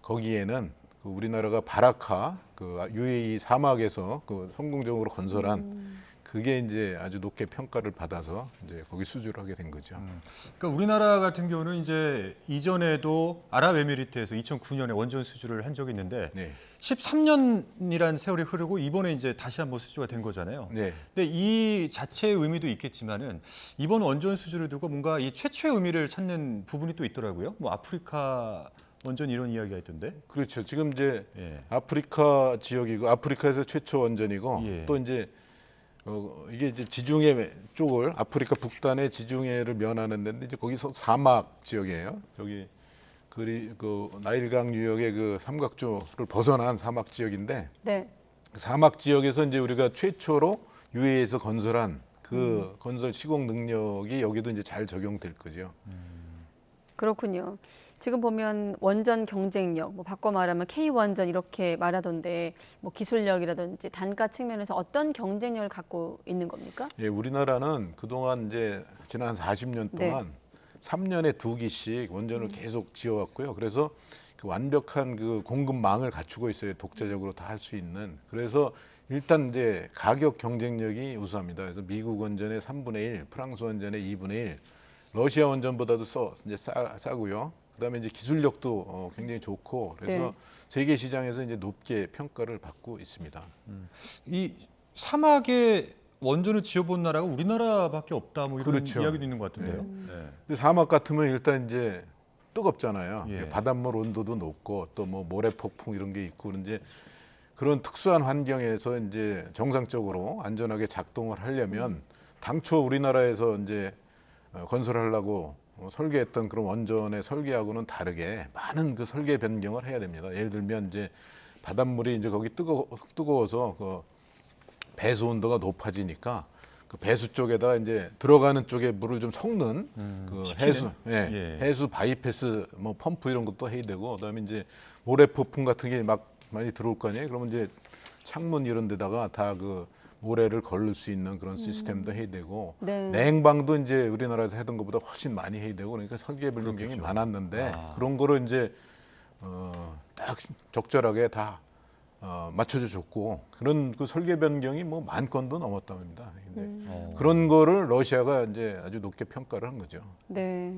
거기에는 그 우리나라가 바라카 그 UAE 사막에서 그 성공적으로 건설한 그게 이제 아주 높게 평가를 받아서 이제 거기 수주를 하게 된 거죠. 그러니까 우리나라 같은 경우는 이제 이전에도 아랍에미리트에서 2009년에 원전 수주를 한 적이 있는데 네. 13년이라는 세월이 흐르고 이번에 이제 다시 한번 수주가 된 거잖아요. 네. 근데 이 자체의 의미도 있겠지만은 이번 원전 수주를 두고 뭔가 이 최초의 의미를 찾는 부분이 또 있더라고요. 뭐 아프리카 원전 이런 이야기가 있던데. 그렇죠. 지금 이제 아프리카 지역이고 아프리카에서 최초 원전이고 또 이제 이게 이제 지중해 쪽을 아프리카 북단의 지중해를 면하는 데인데 이제 거기서 사막 지역이에요. 저기 그 나일강 유역의 그 삼각조를 벗어난 사막 지역인데 네. 그 사막 지역에서 이제 우리가 최초로 UAE에서 건설한 그 건설 시공 능력이 여기도 이제 잘 적용될 거죠. 그렇군요. 지금 보면 원전 경쟁력, 뭐 바꿔 말하면 K원전 이렇게 말하던데 뭐 기술력이라든지 단가 측면에서 어떤 경쟁력을 갖고 있는 겁니까? 예, 우리나라는 그동안 이제 지난 40년 동안 3년에 2기씩 원전을 계속 지어왔고요. 그래서 그 완벽한 그 공급망을 갖추고 있어요. 독자적으로 다 할 수 있는. 그래서 일단 이제 가격 경쟁력이 우수합니다. 그래서 미국 원전의 3분의 1, 프랑스 원전의 2분의 1, 러시아 원전보다도 이제 싸고요. 그다음에 이제 기술력도 굉장히 좋고 그래서 세계 시장에서 이제 높게 평가를 받고 있습니다. 이 사막에 원전을 지어본 나라가 우리나라밖에 없다 뭐 이런 그렇죠. 이야기도 있는 것 같은데요. 근데 사막 같으면 일단 이제 뜨겁잖아요. 예. 바닷물 온도도 높고 또 뭐 모래 폭풍 이런 게 있고 이제 그런 특수한 환경에서 이제 정상적으로 안전하게 작동을 하려면 당초 우리나라에서 이제 건설하려고 설계했던 그런 원전의 설계하고는 다르게 많은 그 설계 변경을 해야 됩니다. 예를 들면 이제 바닷물이 이제 거기 뜨거워서 그 배수 온도가 높아지니까 그 배수 쪽에다가 이제 들어가는 쪽에 물을 좀 섞는 그 해수 바이패스 뭐 펌프 이런 것도 해야 되고 그다음에 이제 모래 폭풍 같은 게 막 많이 들어올 거 아니에요. 그러면 이제 창문 이런 데다가 다 그 모래를 걸릴 수 있는 그런 시스템도 해야 되고 냉방도 이제 우리나라에서 하던 것보다 훨씬 많이 해야 되고 그러니까 설계 변경이 많았는데 그런 거를 이제 딱 적절하게 다 맞춰져 줬고 그런 그 설계 변경이 뭐 10,000건도 넘었다고 합니다. 그런 거를 러시아가 이제 아주 높게 평가를 한 거죠. 네.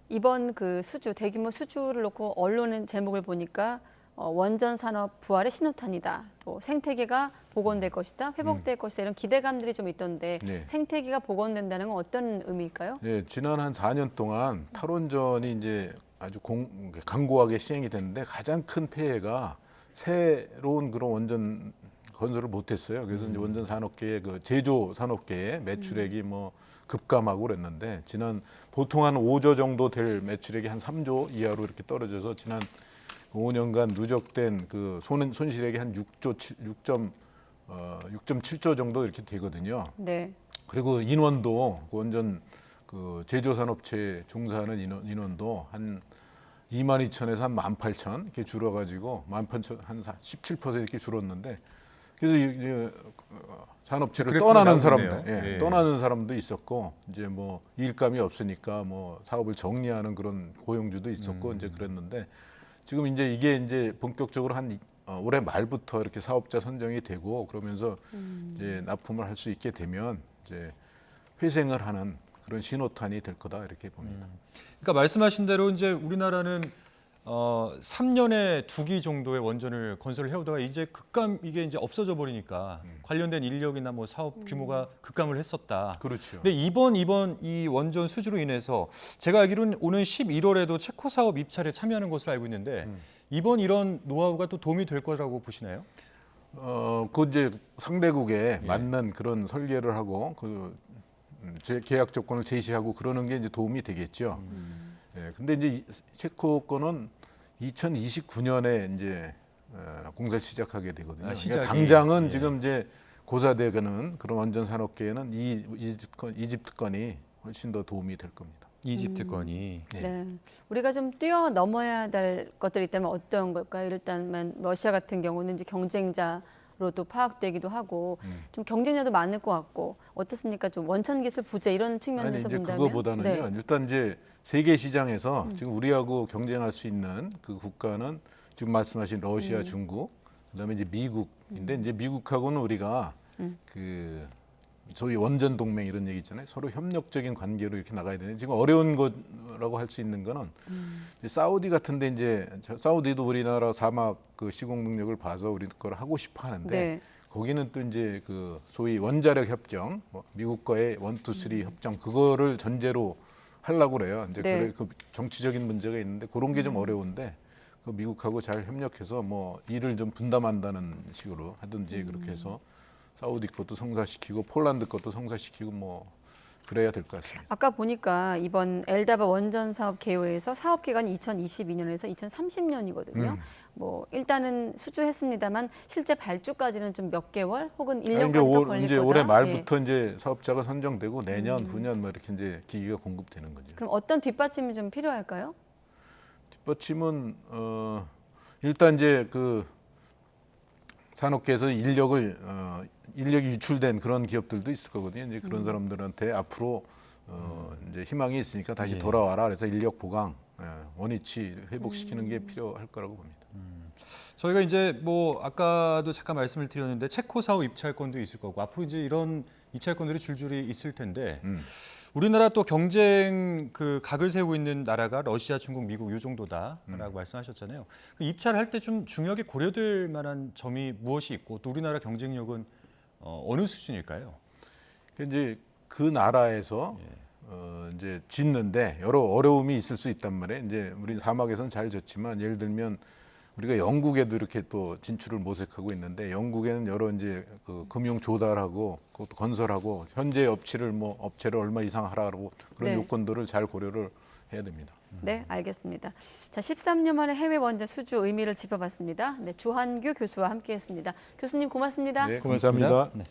이번 그 수주 대규모 수주를 놓고 언론의 제목을 보니까 원전 산업 부활의 신호탄이다. 또 생태계가 복원될 것이다. 회복될 것이다. 이런 기대감들이 좀 있던데 생태계가 복원된다는 건 어떤 의미일까요? 네, 지난 한 4년 동안 탈원전이 이제 아주 강고하게 시행이 됐는데 가장 큰 폐해가 새로운 그런 원전 건설을 못했어요. 그래서 이제 원전 산업계의 그 제조 산업계의 매출액이 뭐 급감하고 그랬는데 보통 한 5조 정도 될 매출액이 한 3조 이하로 이렇게 떨어져서 지난 5년간 누적된 그 손실액이 한 6.7조 정도 이렇게 되거든요. 네. 그리고 인원도 원전 그 제조 산업체에 종사하는 인원도 한 22,000에서 한 18,000 이렇게 줄어가지고 18,000 한 17% 이렇게 줄었는데 그래서 산업체를 떠나는 사람들, 떠나는 사람도 있었고 이제 뭐 일감이 없으니까 뭐 사업을 정리하는 그런 고용주도 있었고 이제 그랬는데 지금 이제 이게 이제 본격적으로 한 올해 말부터 이렇게 사업자 선정이 되고 그러면서 이제 납품을 할 수 있게 되면 이제 회생을 하는 그런 신호탄이 될 거다 이렇게 봅니다. 그러니까 말씀하신 대로 이제 우리나라는 3년에 2기 정도의 원전을 건설을 해오다가 이제 급감 이게 이제 없어져 버리니까 관련된 인력이나 뭐 사업 규모가 급감을 했었다. 그렇죠. 근데 이번 이 원전 수주로 인해서 제가 알기로는 오는 11월에도 체코 사업 입찰에 참여하는 것으로 알고 있는데 이번 이런 노하우가 또 도움이 될 거라고 보시나요? 그 이제 상대국에 맞는 그런 설계를 하고 제 계약 조건을 제시하고 그러는 게 이제 도움이 되겠죠. 예, 근데 이제 체코 거는 2029년에 이제 공사를 시작하게 되거든요. 그러니까 당장은 지금 이제 고사되는 그런 원전 산업계에는 이 이집트 건이 훨씬 더 도움이 될 겁니다. 이집트 건이. 네. 우리가 좀 뛰어넘어야 될 것들이 있다면 어떤 걸까요? 일단 러시아 같은 경우는 이제 경쟁자로도 파악되기도 하고 좀 경쟁자도 많을 것 같고 어떻습니까? 좀 원천 기술 부재 이런 측면에서 이제 본다면 그거보다는요. 일단 이제 세계 시장에서 지금 우리하고 경쟁할 수 있는 그 국가는 지금 말씀하신 러시아, 중국, 그다음에 이제 미국인데 이제 미국하고는 우리가 그 소위 원전 동맹 이런 얘기 있잖아요. 서로 협력적인 관계로 이렇게 나가야 되는데 지금 어려운 거라고 할 수 있는 거는 이제 사우디 같은데 이제 사우디도 우리나라 사막 그 시공 능력을 봐서 우리 걸 하고 싶어 하는데 거기는 또 이제 그 소위 원자력 협정, 미국과의 1, 2, 3 협정 그거를 전제로 하려고 그래요. 이제 그래 그 정치적인 문제가 있는데 그런 게 좀 어려운데 그 미국하고 잘 협력해서 뭐 일을 좀 분담한다는 식으로 하든지 그렇게 해서 사우디 것도 성사시키고 폴란드 것도 성사시키고 뭐 그래야 될 것 같습니다. 아까 보니까 이번 엘다바 원전 사업 개요에서 사업 기간이 2022년에서 2030년이거든요. 뭐 일단은 수주했습니다만 실제 발주까지는 좀 몇 개월 혹은 1년까지 더 걸릴 이제 거다. 올해 말부터 이제 사업자가 선정되고 내년, 후년 뭐 이렇게 이제 기기가 공급되는 거죠. 그럼 어떤 뒷받침이 좀 필요할까요? 뒷받침은 일단 이제 그 산업계에서 인력이 유출된 그런 기업들도 있을 거거든요. 이제 그런 사람들한테 앞으로 이제 희망이 있으니까 다시 돌아와라. 그래서 인력 보강, 원위치 회복시키는 게 필요할 거라고 봅니다. 저희가 이제 뭐 아까도 잠깐 말씀을 드렸는데 체코 사업 입찰권도 있을 거고 앞으로 이제 이런 입찰권들이 줄줄이 있을 텐데 우리나라 또 경쟁 그 각을 세우고 있는 나라가 러시아, 중국, 미국 이 정도다라고 말씀하셨잖아요. 입찰할 때 좀 중요하게 고려될 만한 점이 무엇이 있고 또 우리나라 경쟁력은 어느 수준일까요? 이제 그 나라에서 이제 짓는데 여러 어려움이 있을 수 있단 말이에요. 이제 우리 사막에서는 잘 졌지만 예를 들면 우리가 영국에도 이렇게 또 진출을 모색하고 있는데 영국에는 여러 이제 그 금융 조달하고 그것도 건설하고 현재 업체를 얼마 이상 하라고 그런 요건들을 잘 고려를 해야 됩니다. 네, 알겠습니다. 자, 13년 만에 해외 원전 수주 의미를 짚어봤습니다. 네, 주한규 교수와 함께했습니다. 교수님 고맙습니다. 네, 고맙습니다. 네.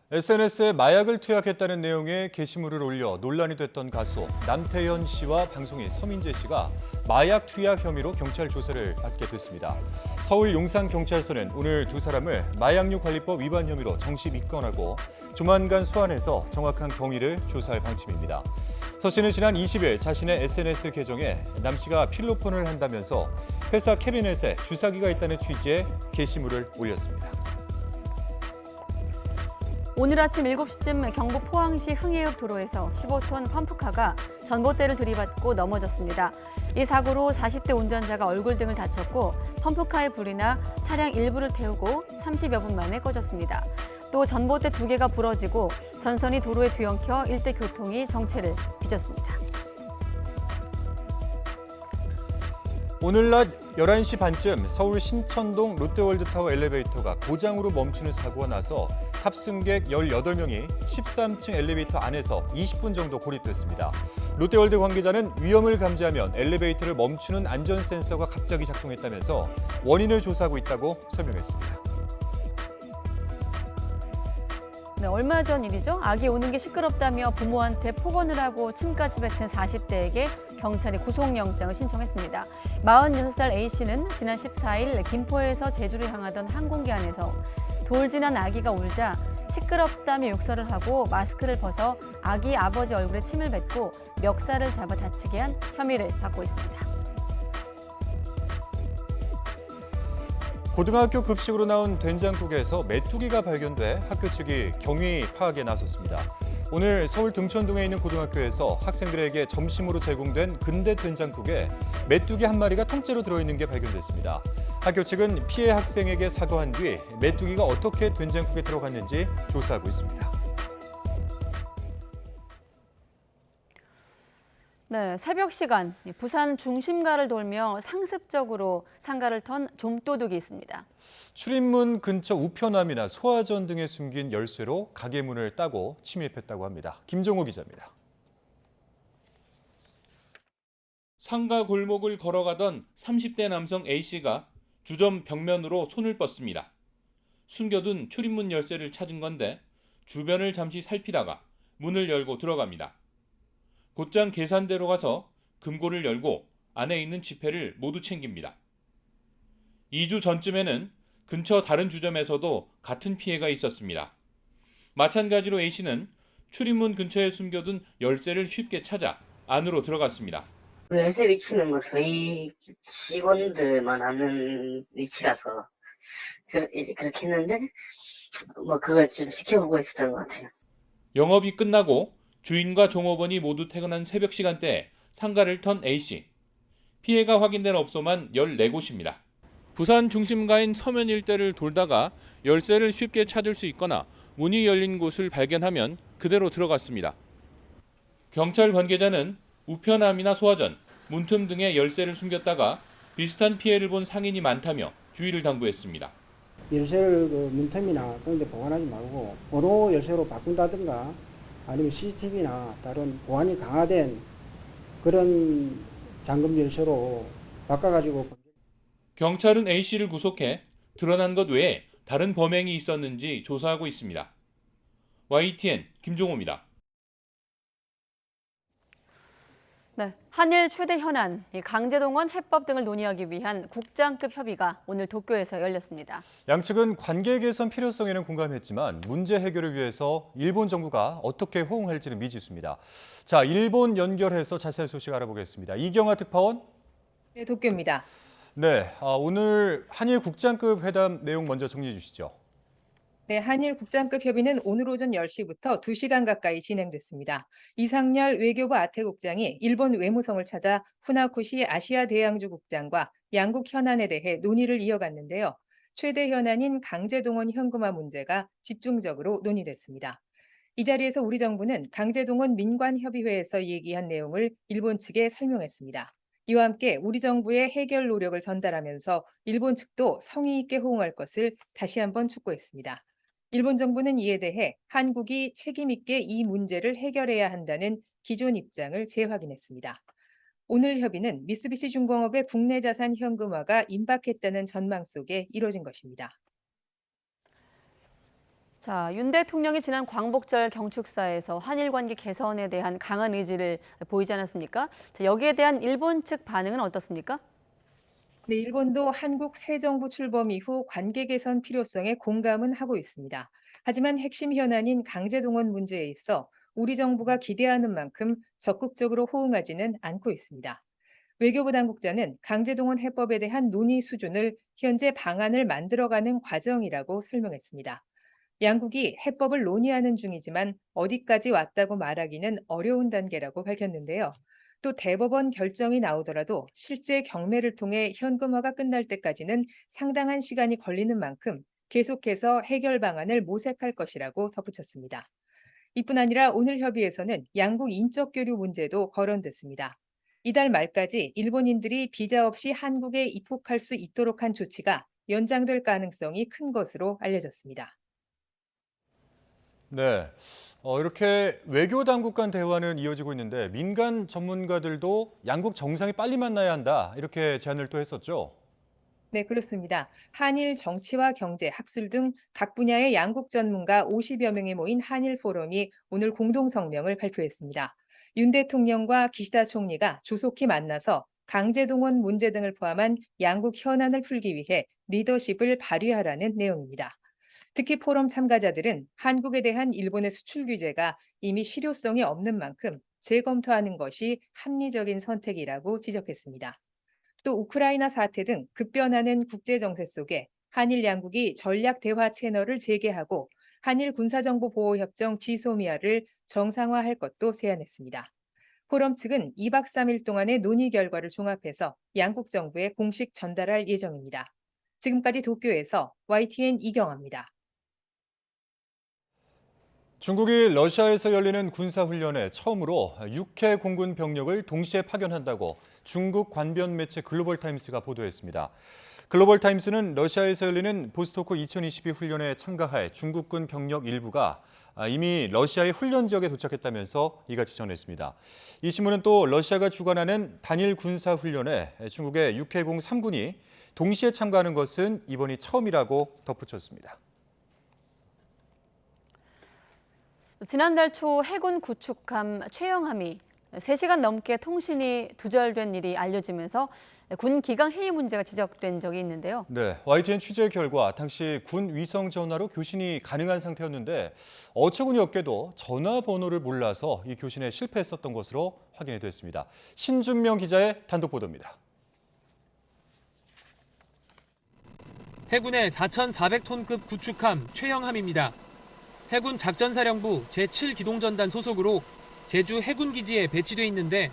SNS에 마약을 투약했다는 내용의 게시물을 올려 논란이 됐던 가수 남태현 씨와 방송인 서민재 씨가 마약 투약 혐의로 경찰 조사를 받게 됐습니다. 서울 용산경찰서는 오늘 두 사람을 마약류 관리법 위반 혐의로 정식 입건하고 조만간 소환해서 정확한 경위를 조사할 방침입니다. 서 씨는 지난 20일 자신의 SNS 계정에 남 씨가 필로폰을 한다면서 회사 캐비넷에 주사기가 있다는 취지의 게시물을 올렸습니다. 오늘 아침 7시쯤 경북 포항시 흥해읍 도로에서 15톤 펌프카가 전봇대를 들이받고 넘어졌습니다. 이 사고로 40대 운전자가 얼굴 등을 다쳤고 펌프카에 불이 나 차량 일부를 태우고 30여 분 만에 꺼졌습니다. 또 전봇대 2개가 부러지고 전선이 도로에 뒤엉켜 일대 교통이 정체를 빚었습니다. 오늘 낮 11시 반쯤 서울 신천동 롯데월드타워 엘리베이터가 고장으로 멈추는 사고가 나서 탑승객 18명이 13층 엘리베이터 안에서 20분 정도 고립됐습니다. 롯데월드 관계자는 위험을 감지하면 엘리베이터를 멈추는 안전 센서가 갑자기 작동했다면서 원인을 조사하고 있다고 설명했습니다. 네, 얼마 전 일이죠. 아기 우는 게 시끄럽다며 부모한테 폭언을 하고 침까지 뱉은 40대에게 경찰이 구속영장을 신청했습니다. 46살 A씨는 지난 14일 김포에서 제주를 향하던 항공기 안에서 돌 지난 아기가 울자 시끄럽다며 욕설을 하고 마스크를 벗어 아기 아버지 얼굴에 침을 뱉고 멱살을 잡아 다치게 한 혐의를 받고 있습니다. 고등학교 급식으로 나온 된장국에서 메뚜기가 발견돼 학교 측이 경위 파악에 나섰습니다. 오늘 서울 등촌동에 있는 고등학교에서 학생들에게 점심으로 제공된 근대 된장국에 메뚜기 한 마리가 통째로 들어있는 게 발견됐습니다. 학교 측은 피해 학생에게 사과한 뒤 메뚜기가 어떻게 된장국에 들어갔는지 조사하고 있습니다. 네, 새벽 시간 부산 중심가를 돌며 상습적으로 상가를 턴 좀도둑이 있습니다. 출입문 근처 우편함이나 소화전 등에 숨긴 열쇠로 가게 문을 따고 침입했다고 합니다. 김종호 기자입니다. 상가 골목을 걸어가던 30대 남성 A씨가 주점 벽면으로 손을 뻗습니다. 숨겨둔 출입문 열쇠를 찾은 건데 주변을 잠시 살피다가 문을 열고 들어갑니다. 곧장 계산대로 가서 금고를 열고 안에 있는 지폐를 모두 챙깁니다. 2주 전쯤에는 근처 다른 주점에서도 같은 피해가 있었습니다. 마찬가지로 A씨는 출입문 근처에 숨겨둔 열쇠를 쉽게 찾아 안으로 들어갔습니다. 열쇠 위치는 뭐 저희 직원들만 아는 위치라서 이제 그렇게 했는데 뭐 그걸 좀 지켜보고 있었던 것 같아요. 영업이 끝나고 주인과 종업원이 모두 퇴근한 새벽 시간대에 상가를 턴 A씨. 피해가 확인된 업소만 14곳입니다. 부산 중심가인 서면 일대를 돌다가 열쇠를 쉽게 찾을 수 있거나 문이 열린 곳을 발견하면 그대로 들어갔습니다. 경찰 관계자는 우편함이나 소화전, 문틈 등에 열쇠를 숨겼다가 비슷한 피해를 본 상인이 많다며 주의를 당부했습니다. 열쇠를 문틈이나 그런 데 보관하지 말고 번호 열쇠로 바꾼다든가 아니면 CCTV나 다른 보안이 강화된 그런 잠금 열쇠로 바꿔가지고. 경찰은 A씨를 구속해 드러난 것 외에 다른 범행이 있었는지 조사하고 있습니다. YTN 김종호입니다. 네, 한일 최대 현안, 강제동원 해법 등을 논의하기 위한 국장급 협의가 오늘 도쿄에서 열렸습니다. 양측은 관계 개선 필요성에는 공감했지만 문제 해결을 위해서 일본 정부가 어떻게 호응할지는 미지수입니다. 자, 일본 연결해서 자세한 소식 알아보겠습니다. 이경아 특파원. 네, 도쿄입니다. 네, 오늘 한일 국장급 회담 내용 먼저 정리해 주시죠. 네, 한일 국장급 협의는 오늘 오전 10시부터 2시간 가까이 진행됐습니다. 이상열 외교부 아태국장이 일본 외무성을 찾아 후나코시 아시아 대양주 국장과 양국 현안에 대해 논의를 이어갔는데요. 최대 현안인 강제동원 현금화 문제가 집중적으로 논의됐습니다. 이 자리에서 우리 정부는 강제동원 민관협의회에서 얘기한 내용을 일본 측에 설명했습니다. 이와 함께 우리 정부의 해결 노력을 전달하면서 일본 측도 성의 있게 호응할 것을 다시 한번 촉구했습니다. 일본 정부는 이에 대해 한국이 책임 있게 이 문제를 해결해야 한다는 기존 입장을 재확인했습니다. 오늘 협의는 미쓰비시 중공업의 국내 자산 현금화가 임박했다는 전망 속에 이뤄진 것입니다. 자, 윤 대통령이 지난 광복절 경축사에서 한일 관계 개선에 대한 강한 의지를 보이지 않았습니까? 자, 여기에 대한 일본 측 반응은 어떻습니까? 네, 일본도 한국 새 정부 출범 이후 관계 개선 필요성에 공감은 하고 있습니다. 하지만 핵심 현안인 강제동원 문제에 있어 우리 정부가 기대하는 만큼 적극적으로 호응하지는 않고 있습니다. 외교부 당국자는 강제동원 해법에 대한 논의 수준을 현재 방안을 만들어가는 과정이라고 설명했습니다. 양국이 해법을 논의하는 중이지만 어디까지 왔다고 말하기는 어려운 단계라고 밝혔는데요. 또 대법원 결정이 나오더라도 실제 경매를 통해 현금화가 끝날 때까지는 상당한 시간이 걸리는 만큼 계속해서 해결 방안을 모색할 것이라고 덧붙였습니다. 이뿐 아니라 오늘 협의에서는 양국 인적 교류 문제도 거론됐습니다. 이달 말까지 일본인들이 비자 없이 한국에 입국할 수 있도록 한 조치가 연장될 가능성이 큰 것으로 알려졌습니다. 네, 이렇게 외교 당국 간 대화는 이어지고 있는데 민간 전문가들도 양국 정상이 빨리 만나야 한다 이렇게 제안을 또 했었죠. 네, 그렇습니다. 한일 정치와 경제, 학술 등 각 분야의 양국 전문가 50여 명이 모인 한일 포럼이 오늘 공동 성명을 발표했습니다. 윤 대통령과 기시다 총리가 조속히 만나서 강제동원 문제 등을 포함한 양국 현안을 풀기 위해 리더십을 발휘하라는 내용입니다. 특히 포럼 참가자들은 한국에 대한 일본의 수출 규제가 이미 실효성이 없는 만큼 재검토하는 것이 합리적인 선택이라고 지적했습니다. 또 우크라이나 사태 등 급변하는 국제 정세 속에 한일 양국이 전략 대화 채널을 재개하고 한일 군사정보보호협정 지소미아를 정상화할 것도 제안했습니다. 포럼 측은 2박 3일 동안의 논의 결과를 종합해서 양국 정부에 공식 전달할 예정입니다. 지금까지 도쿄에서 YTN 이경아입니다. 중국이 러시아에서 열리는 군사훈련에 처음으로 6해 공군 병력을 동시에 파견한다고 중국 관변 매체 글로벌타임스가 보도했습니다. 글로벌타임스는 러시아에서 열리는 보스토크 2022 훈련에 참가할 중국군 병력 일부가 이미 러시아의 훈련 지역에 도착했다면서 이같이 전했습니다. 이 신문은 또 러시아가 주관하는 단일 군사훈련에 중국의 6해공 3군이 동시에 참가하는 것은 이번이 처음이라고 덧붙였습니다. 지난달 초 해군 구축함 최영함이 3시간 넘게 통신이 두절된 일이 알려지면서 군 기강 해이 문제가 지적된 적이 있는데요. 네, YTN 취재 결과 당시 군 위성 전화로 교신이 가능한 상태였는데 어처구니 없게도 전화번호를 몰라서 이 교신에 실패했었던 것으로 확인이 됐습니다. 신준명 기자의 단독 보도입니다. 해군의 4,400톤급 구축함 최영함입니다. 해군 작전사령부 제7기동전단 소속으로 제주 해군기지에 배치돼 있는데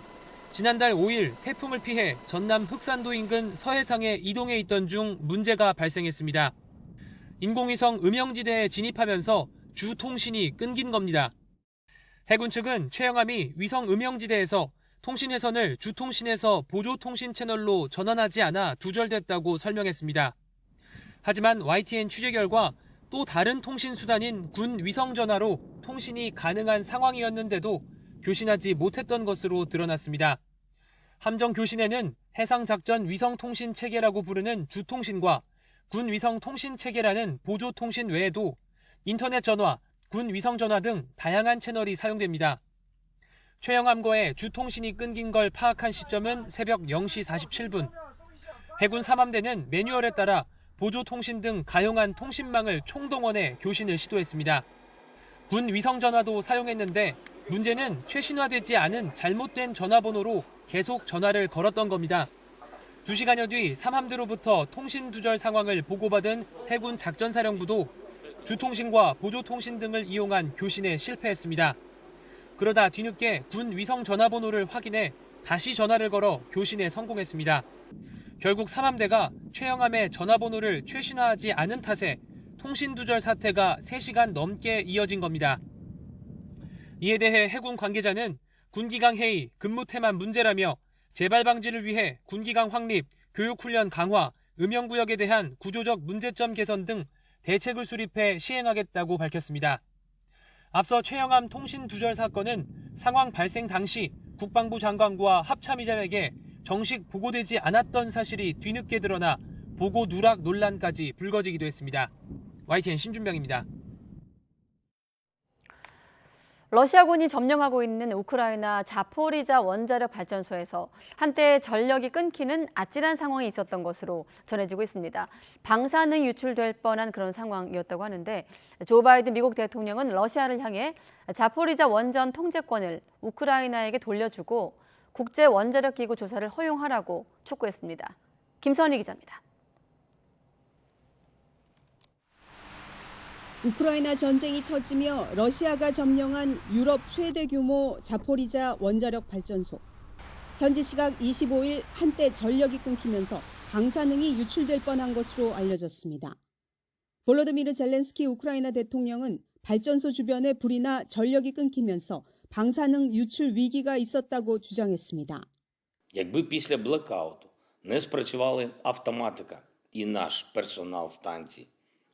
지난달 5일 태풍을 피해 전남 흑산도 인근 서해상에 이동해 있던 중 문제가 발생했습니다. 인공위성 음영지대에 진입하면서 주 통신이 끊긴 겁니다. 해군 측은 최영함이 위성 음영지대에서 통신 회선을 주 통신에서 보조 통신 채널로 전환하지 않아 두절됐다고 설명했습니다. 하지만 YTN 취재 결과 또 다른 통신 수단인 군 위성 전화로 통신이 가능한 상황이었는데도 교신하지 못했던 것으로 드러났습니다. 함정 교신에는 해상작전 위성통신 체계라고 부르는 주통신과 군 위성통신 체계라는 보조 통신 외에도 인터넷 전화, 군 위성 전화 등 다양한 채널이 사용됩니다. 최영함과의 주통신이 끊긴 걸 파악한 시점은 새벽 0시 47분. 해군 3함대는 매뉴얼에 따라 보조 통신 등 가용한 통신망을 총동원해 교신을 시도했습니다. 군 위성 전화도 사용했는데 문제는 최신화되지 않은 잘못된 전화번호로 계속 전화를 걸었던 겁니다. 2시간여 뒤 3함대로부터 통신 두절 상황을 보고받은 해군 작전사령부도 주통신과 보조통신 등을 이용한 교신에 실패했습니다. 그러다 뒤늦게 군 위성 전화번호를 확인해 다시 전화를 걸어 교신에 성공했습니다. 결국 3함대가 최영함의 전화번호를 최신화하지 않은 탓에 통신 두절 사태가 3시간 넘게 이어진 겁니다. 이에 대해 해군 관계자는 군기강 해이, 근무 태만 문제라며 재발 방지를 위해 군기강 확립, 교육훈련 강화, 음영구역에 대한 구조적 문제점 개선 등 대책을 수립해 시행하겠다고 밝혔습니다. 앞서 최영함 통신 두절 사건은 상황 발생 당시 국방부 장관과 합참의장에게 정식 보고되지 않았던 사실이 뒤늦게 드러나 보고 누락 논란까지 불거지기도 했습니다. YTN 신준명입니다. 러시아군이 점령하고 있는 우크라이나 자포리자 원자력 발전소에서 한때 전력이 끊기는 아찔한 상황이 있었던 것으로 전해지고 있습니다. 방사능이 유출될 뻔한 그런 상황이었다고 하는데 조 바이든 미국 대통령은 러시아를 향해 자포리자 원전 통제권을 우크라이나에게 돌려주고 국제 원자력 기구 조사를 허용하라고 촉구했습니다. 김선희 기자입니다. 우크라이나 전쟁이 터지며 러시아가 점령한 유럽 최대 규모 자포리자 원자력 발전소. 현지 시각 25일 한때 전력이 끊기면서 방사능이 유출될 뻔한 것으로 알려졌습니다. 볼로드미르 젤렌스키 우크라이나 대통령은 발전소 주변에 불이 나 전력이 끊기면서 방사능 유출 위기가 있었다고 주장했습니다. Якби після блекауту не спрацювала автоматика і наш персонал станції,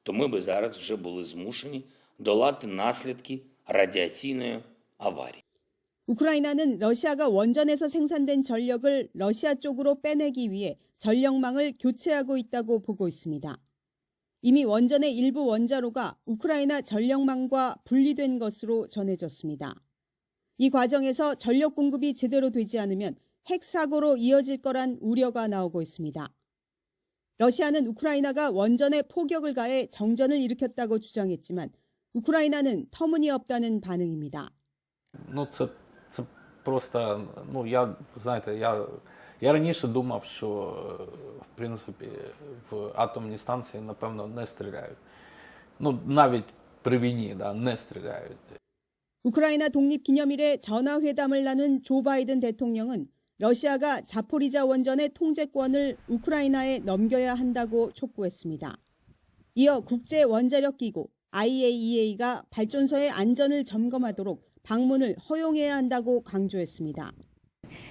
то ми би зараз вже були змушені долати наслідки радіаційної аварії. 우크라이나는 러시아가 원전에서 생산된 전력을 러시아 쪽으로 빼내기 위해 전력망을 교체하고 있다고 보고 있습니다. 이미 원전의 일부 원자로가 우크라이나 전력망과 분리된 것으로 전해졌습니다. 이 과정에서 전력 공급이 제대로 되지 않으면 핵 사고로 이어질 거란 우려가 나오고 있습니다. 러시아는 우크라이나가 원전에 포격을 가해 정전을 일으켰다고 주장했지만 우크라이나는 터무니없다는 반응입니다. Це просто, я Я раніше думав, що в принципі в атомні станції, напевно, не стріляють. Ну, навіть при війні, да, не стріляють. 우크라이나 독립기념일에 전화회담을 나눈 조 바이든 대통령은 러시아가 자포리자 원전의 통제권을 우크라이나에 넘겨야 한다고 촉구했습니다. 이어 국제원자력기구 IAEA가 발전소의 안전을 점검하도록 방문을 허용해야 한다고 강조했습니다.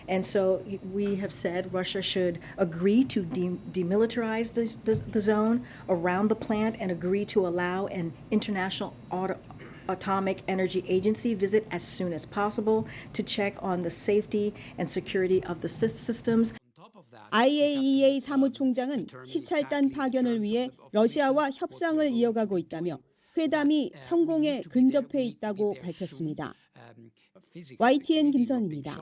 And so we have said Russia should agree to demilitarize the zone around the plant and agree to allow an international Atomic Energy Agency visit as soon as possible to check on the safety and security of the systems. IAEA 사무총장은 시찰단 파견을 위해 러시아와 협상을 이어가고 있다며 회담이 성공에 근접해 있다고 밝혔습니다. YTN 김선입니다.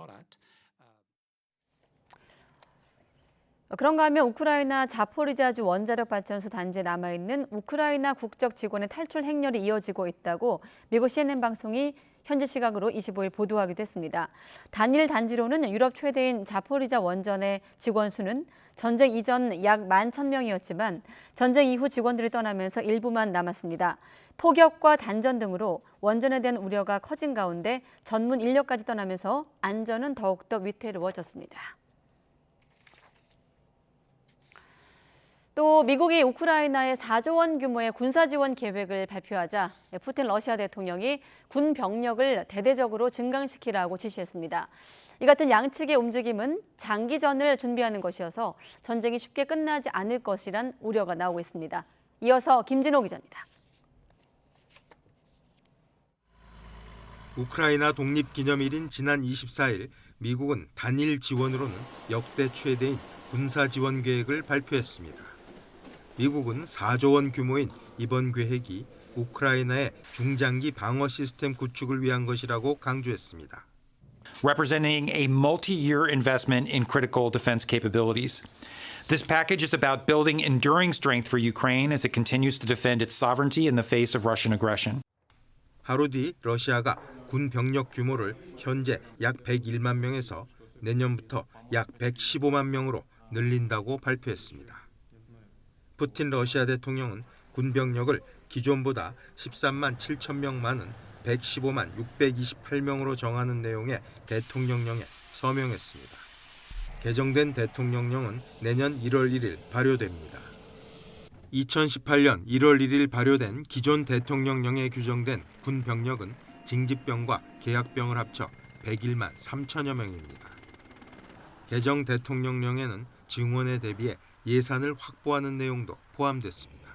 그런가 하면 우크라이나 자포리자주 원자력 발전소 단지에 남아있는 우크라이나 국적 직원의 탈출 행렬이 이어지고 있다고 미국 CNN 방송이 현지 시각으로 25일 보도하기도 했습니다. 단일 단지로는 유럽 최대인 자포리자 원전의 직원 수는 전쟁 이전 약 11,000명이었지만 전쟁 이후 직원들이 떠나면서 일부만 남았습니다. 폭격과 단전 등으로 원전에 대한 우려가 커진 가운데 전문 인력까지 떠나면서 안전은 더욱더 위태로워졌습니다. 또 미국이 우크라이나에 4조 원 규모의 군사 지원 계획을 발표하자 푸틴 러시아 대통령이 군 병력을 대대적으로 증강시키라고 지시했습니다. 이 같은 양측의 움직임은 장기전을 준비하는 것이어서 전쟁이 쉽게 끝나지 않을 것이란 우려가 나오고 있습니다. 이어서 김진호 기자입니다. 우크라이나 독립기념일인 지난 24일 미국은 단일 지원으로는 역대 최대인 군사 지원 계획을 발표했습니다. 미국은 4조 원 규모인 이번 계획이 우크라이나의 중장기 방어 시스템 구축을 위한 것이라고 강조했습니다. Representing a multi-year investment in critical defense capabilities. This package is about building enduring strength for Ukraine as it continues to defend its sovereignty in the face of Russian aggression. 하루 뒤 러시아가 군 병력 규모를 현재 약 101만 명에서 내년부터 약 115만 명으로 늘린다고 발표했습니다. 푸틴 러시아 대통령은 군 병력을 기존보다 13만 7천 명 많은 115만 628명으로 정하는 내용의 대통령령에 서명했습니다. 개정된 대통령령은 내년 1월 1일 발효됩니다. 2018년 1월 1일 발효된 기존 대통령령에 규정된 군 병력은 징집병과 계약병을 합쳐 101만 3천여 명입니다. 개정 대통령령에는 증원에 대비해 예산을 확보하는 내용도 포함됐습니다.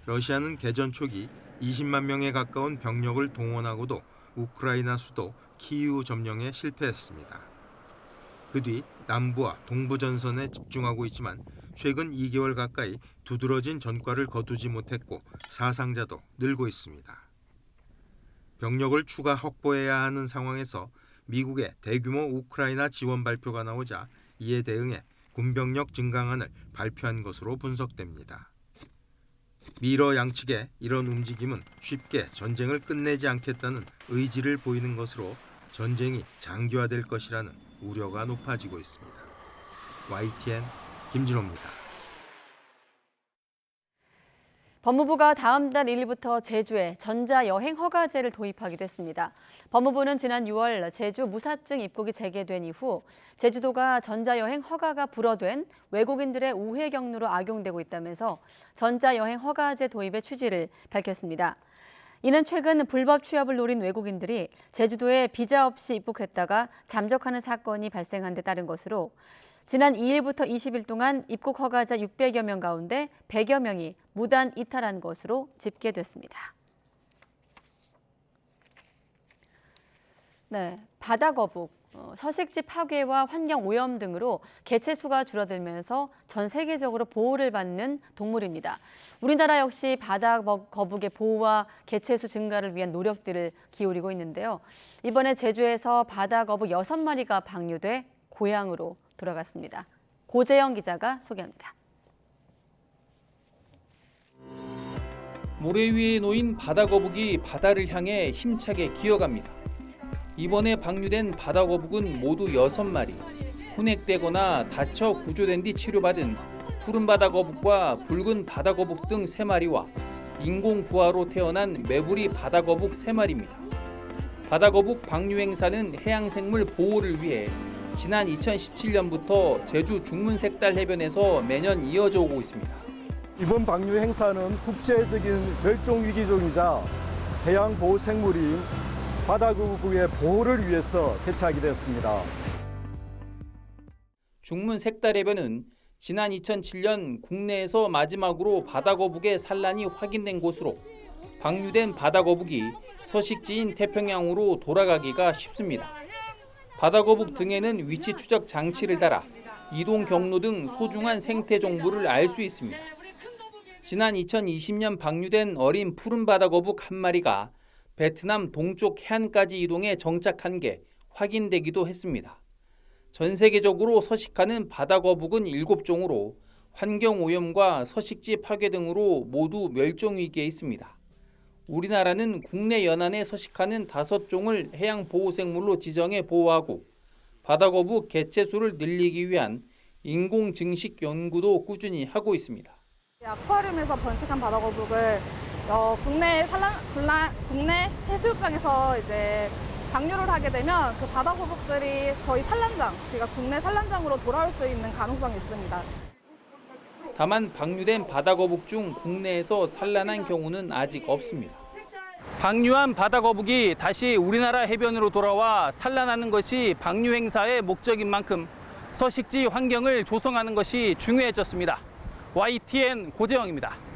러시아는 개전 초기 20만 명에 가까운 병력을 동원하고도 우크라이나 수도 키이우 점령에 실패했습니다. 그 뒤 남부와 동부 전선에 집중하고 있지만 최근 2개월 가까이 두드러진 전과를 거두지 못했고 사상자도 늘고 있습니다. 병력을 추가 확보해야 하는 상황에서 미국의 대규모 우크라이나 지원 발표가 나오자 이에 대응해 군병력 증강안을 발표한 것으로 분석됩니다. 미러 양측의 이런 움직임은 쉽게 전쟁을 끝내지 않겠다는 의지를 보이는 것으로 전쟁이 장기화될 것이라는 우려가 높아지고 있습니다. YTN 김진호입니다. 법무부가 다음 달 1일부터 제주에 전자여행 허가제를 도입하기로 했습니다. 법무부는 지난 6월 제주 무사증 입국이 재개된 이후 제주도가 전자여행 허가가 불어된 외국인들의 우회 경로로 악용되고 있다면서 전자여행 허가제 도입의 취지를 밝혔습니다. 이는 최근 불법 취업을 노린 외국인들이 제주도에 비자 없이 입국했다가 잠적하는 사건이 발생한 데 따른 것으로 지난 2일부터 20일 동안 입국 허가자 600여 명 가운데 100여 명이 무단 이탈한 것으로 집계됐습니다. 네, 바다거북, 서식지 파괴와 환경 오염 등으로 개체수가 줄어들면서 전 세계적으로 보호를 받는 동물입니다. 우리나라 역시 바다거북의 보호와 개체수 증가를 위한 노력들을 기울이고 있는데요. 이번에 제주에서 바다거북 6마리가 방류돼 고향으로 돌아갔습니다. 고재영 기자가 소개합니다. 모래 위에 놓인 바다거북이 바다를 향해 힘차게 기어갑니다. 이번에 방류된 바다거북은 모두 6마리. 혼액되거나 다쳐 구조된 뒤 치료받은 푸른 바다거북과 붉은 바다거북 등 3마리와 인공 부화로 태어난 메부리 바다거북 3마리입니다. 바다거북 방류 행사는 해양생물 보호를 위해 지난 2017년부터 제주 중문색달 해변에서 매년 이어져 오고 있습니다. 이번 방류 행사는 국제적인 멸종위기종이자 해양보호생물인 바다거북의 보호를 위해서 개최하게 되었습니다. 중문색달해변은 지난 2007년 국내에서 마지막으로 바다거북의 산란이 확인된 곳으로 방류된 바다거북이 서식지인 태평양으로 돌아가기가 쉽습니다. 바다거북 등에는 위치 추적 장치를 달아 이동 경로 등 소중한 생태 정보를 알 수 있습니다. 지난 2020년 방류된 어린 푸른 바다거북 1마리가 베트남 동쪽 해안까지 이동해 정착한 게 확인되기도 했습니다. 전 세계적으로 서식하는 바다거북은 7종으로 환경오염과 서식지 파괴 등으로 모두 멸종위기에 있습니다. 우리나라는 국내 연안에 서식하는 5종을 해양보호생물로 지정해 보호하고 바다거북 개체수를 늘리기 위한 인공증식 연구도 꾸준히 하고 있습니다. 아쿠아리움에서 번식한 바다거북을 국내 해수욕장에서 이제 방류를 하게 되면 그 바다거북들이 저희 산란장, 그러니까 국내 산란장으로 돌아올 수 있는 가능성이 있습니다. 다만 방류된 바다거북 중 국내에서 산란한 경우는 아직 없습니다. 방류한 바다거북이 다시 우리나라 해변으로 돌아와 산란하는 것이 방류 행사의 목적인 만큼 서식지 환경을 조성하는 것이 중요해졌습니다. YTN 고재영입니다.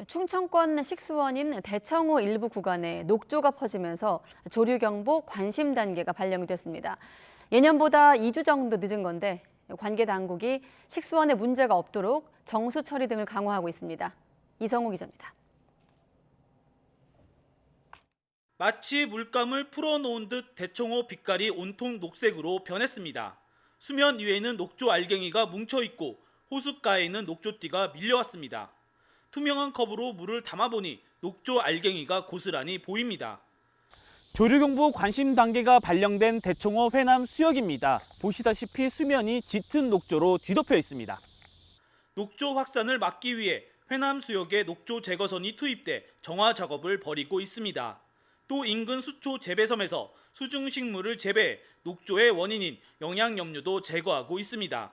충청권 식수원인 대청호 일부 구간에 녹조가 퍼지면서 조류경보 관심 단계가 발령이 됐습니다. 예년보다 2주 정도 늦은 건데 관계 당국이 식수원에 문제가 없도록 정수 처리 등을 강화하고 있습니다. 이성우 기자입니다. 마치 물감을 풀어놓은 듯 대청호 빛깔이 온통 녹색으로 변했습니다. 수면 위에는 녹조 알갱이가 뭉쳐있고 호숫가에는 녹조띠가 밀려왔습니다. 투명한 컵으로 물을 담아보니 녹조 알갱이가 고스란히 보입니다. 조류경보 관심 단계가 발령된 대청호 회남 수역입니다. 보시다시피 수면이 짙은 녹조로 뒤덮여 있습니다. 녹조 확산을 막기 위해 회남 수역에 녹조 제거선이 투입돼 정화 작업을 벌이고 있습니다. 또 인근 수초 재배섬에서 수중식물을 재배해 녹조의 원인인 영양염류도 제거하고 있습니다.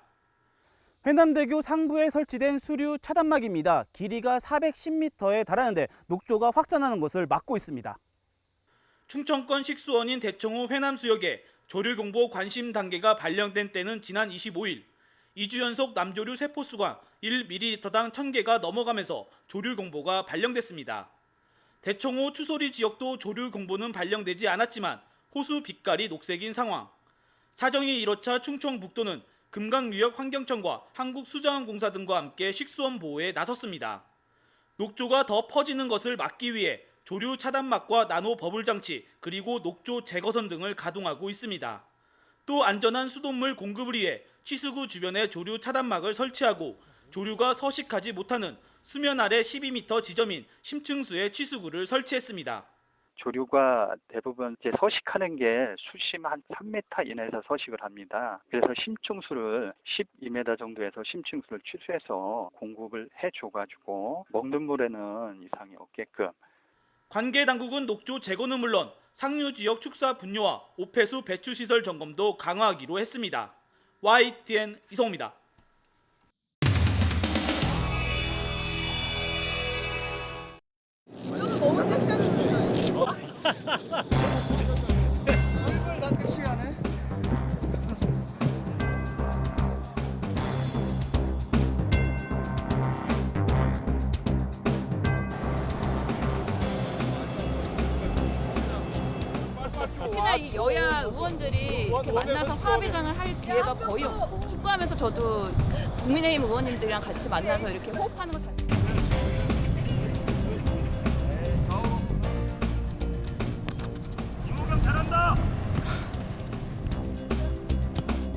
회남대교 상부에 설치된 수류 차단막입니다. 길이가 410m에 달하는데 녹조가 확산하는 것을 막고 있습니다. 충청권 식수원인 대청호 회남수역에 조류경보 관심 단계가 발령된 때는 지난 25일. 2주 연속 남조류 세포수가 1ml당 1000개가 넘어가면서 조류경보가 발령됐습니다. 대청호 추소리 지역도 조류경보는 발령되지 않았지만 호수 빛깔이 녹색인 상황. 사정이 이렇자 충청북도는 금강유역 환경청과 한국수자원공사 등과 함께 식수원 보호에 나섰습니다. 녹조가 더 퍼지는 것을 막기 위해 조류 차단막과 나노 버블 장치 그리고 녹조 제거선 등을 가동하고 있습니다. 또 안전한 수돗물 공급을 위해 취수구 주변에 조류 차단막을 설치하고 조류가 서식하지 못하는 수면 아래 12m 지점인 심층수에 취수구를 설치했습니다. 조류가 대부분 이제 서식하는 게 수심 한 3m 이내에서 서식을 합니다. 그래서 심층수를 12m 정도에서 심층수를 취수해서 공급을 해줘가지고 먹는 물에는 이상이 없게끔. 관계 당국은 녹조 제거는 물론 상류 지역 축사 분뇨와 오폐수 배출 시설 점검도 강화하기로 했습니다. YTN 이성우입니다. 너무 섹시하네. 얼굴 다 섹시하네. 특히나 이 여야 의원들이 이렇게 만나서 화합회장을 할 기회가 거의 없고 축구하면서 저도 국민의힘 의원님들이랑 같이 만나서 이렇게 호흡하는 거 잘.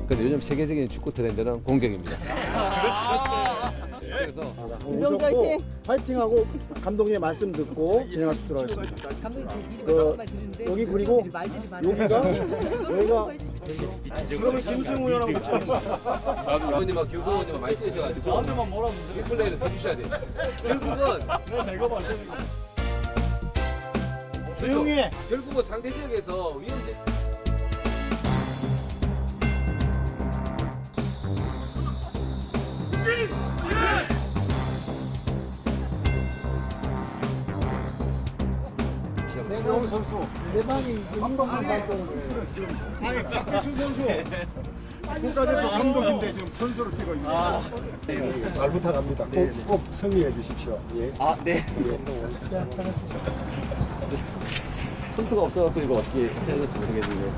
근데 요즘 세계적인 축구 트렌드는 공격입니다. 유병주 화이팅! 화이팅하고 감독님의 말씀 듣고 진행할 수 있도록 하겠습니다. 여기 그리고 여기가 그러면 김승우 의원하고 의원님하고 김승우 의원님 많이 쓰셔가지고 저한테만 몰았는데 플레이를 해주셔야 돼요. 결국은 내가 봤으니까 조용히 해. 결국은 상대 지역에서 위험지 내광 선수 대만이 감독만 아니 박대출 선수 국가대표 감독인데 지금 선수로 뛰고 있습니다. 잘 부탁합니다. 꼭 승리해 주십시오. 예. 네. 선수가 없어갖고 이거 어떻게 해야 될지 모르겠는데.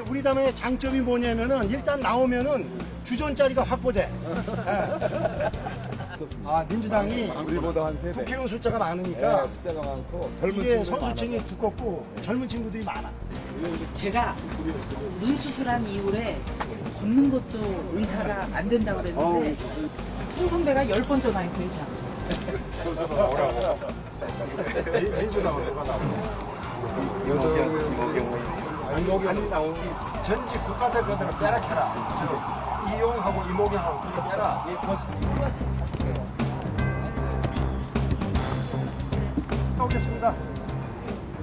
우리 당의 장점이 뭐냐면은 일단 나오면은 주전자리가 확보돼. 민주당이 우리보다 한 3배. 국회의원 숫자가 많으니까 숫자가 많고 이게 선수층이 두껍고 젊은 친구들이 많아. 제가 눈 수술한 이후에 걷는 것도 의사가 안 된다고 그랬는데 송 선배가 10번 전화했어요. 선수가 나오라고. 민주당은 누가 나오고? 이모경이 나오니 전직 국가대표들을 빼라켜라. 이용하고 이모경하고 둘이 빼라. 예, 고맙습니다. 오겠습니다.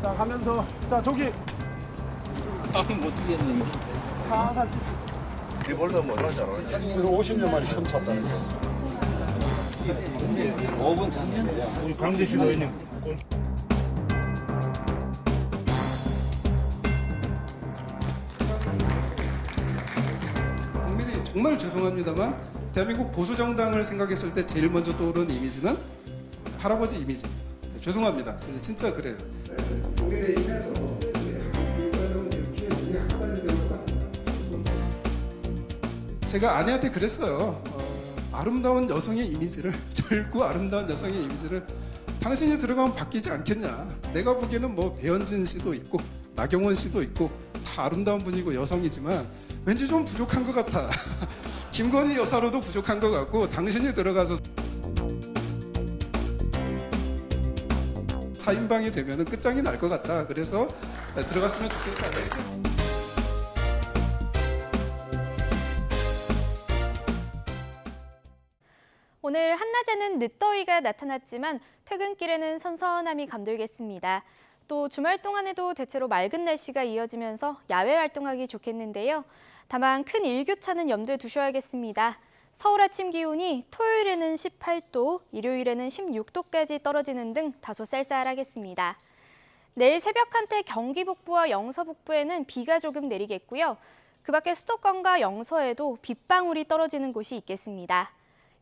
자, 가면서 자, 저기 못 뛰겠는데. 살살 리볼더 못 하잖아. 그래서 50년 만에 처음 찼다는 거. 5분 찼는데. 우리 강대식 의원님. 국민이 정말 죄송합니다만 대한민국 보수 정당을 생각했을 때 제일 먼저 떠오르는 이미지는 할아버지 이미지입니다. 죄송합니다. 진짜 그래요. 제가 아내한테 그랬어요. 아름다운 여성의 이미지를 젊고 아름다운 여성의 이미지를 당신이 들어가면 바뀌지 않겠냐. 내가 보기에는 뭐 배현진 씨도 있고 나경원 씨도 있고 다 아름다운 분이고 여성이지만 왠지 좀 부족한 것 같아. 김건희 여사로도 부족한 것 같고 당신이 들어가서 4인방이 되면 끝장이 날 것 같다. 그래서 들어갔으면 좋겠다. 오늘 한낮에는 늦더위가 나타났지만 퇴근길에는 선선함이 감돌겠습니다. 또 주말 동안에도 대체로 맑은 날씨가 이어지면서 야외 활동하기 좋겠는데요. 다만 큰 일교차는 염두에 두셔야겠습니다. 서울 아침 기온이 토요일에는 18도, 일요일에는 16도까지 떨어지는 등 다소 쌀쌀하겠습니다. 내일 새벽 한때 경기 북부와 영서 북부에는 비가 조금 내리겠고요. 그 밖에 수도권과 영서에도 빗방울이 떨어지는 곳이 있겠습니다.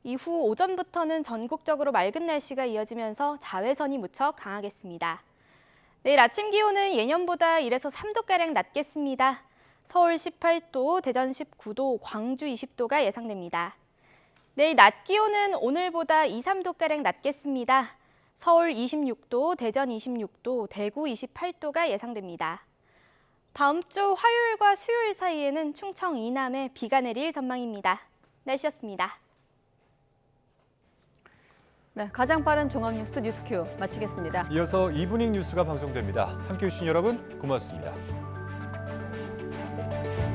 이후 오전부터는 전국적으로 맑은 날씨가 이어지면서 자외선이 무척 강하겠습니다. 내일 아침 기온은 예년보다 1에서 3도가량 낮겠습니다. 서울 18도, 대전 19도, 광주 20도가 예상됩니다. 내일 낮 기온은 오늘보다 2, 3도가량 낮겠습니다. 서울 26도, 대전 26도, 대구 28도가 예상됩니다. 다음 주 화요일과 수요일 사이에는 충청 이남에 비가 내릴 전망입니다. 날씨였습니다. 네, 가장 빠른 종합뉴스 뉴스큐 마치겠습니다. 이어서 이브닝 뉴스가 방송됩니다. 함께해 주신 여러분 고맙습니다.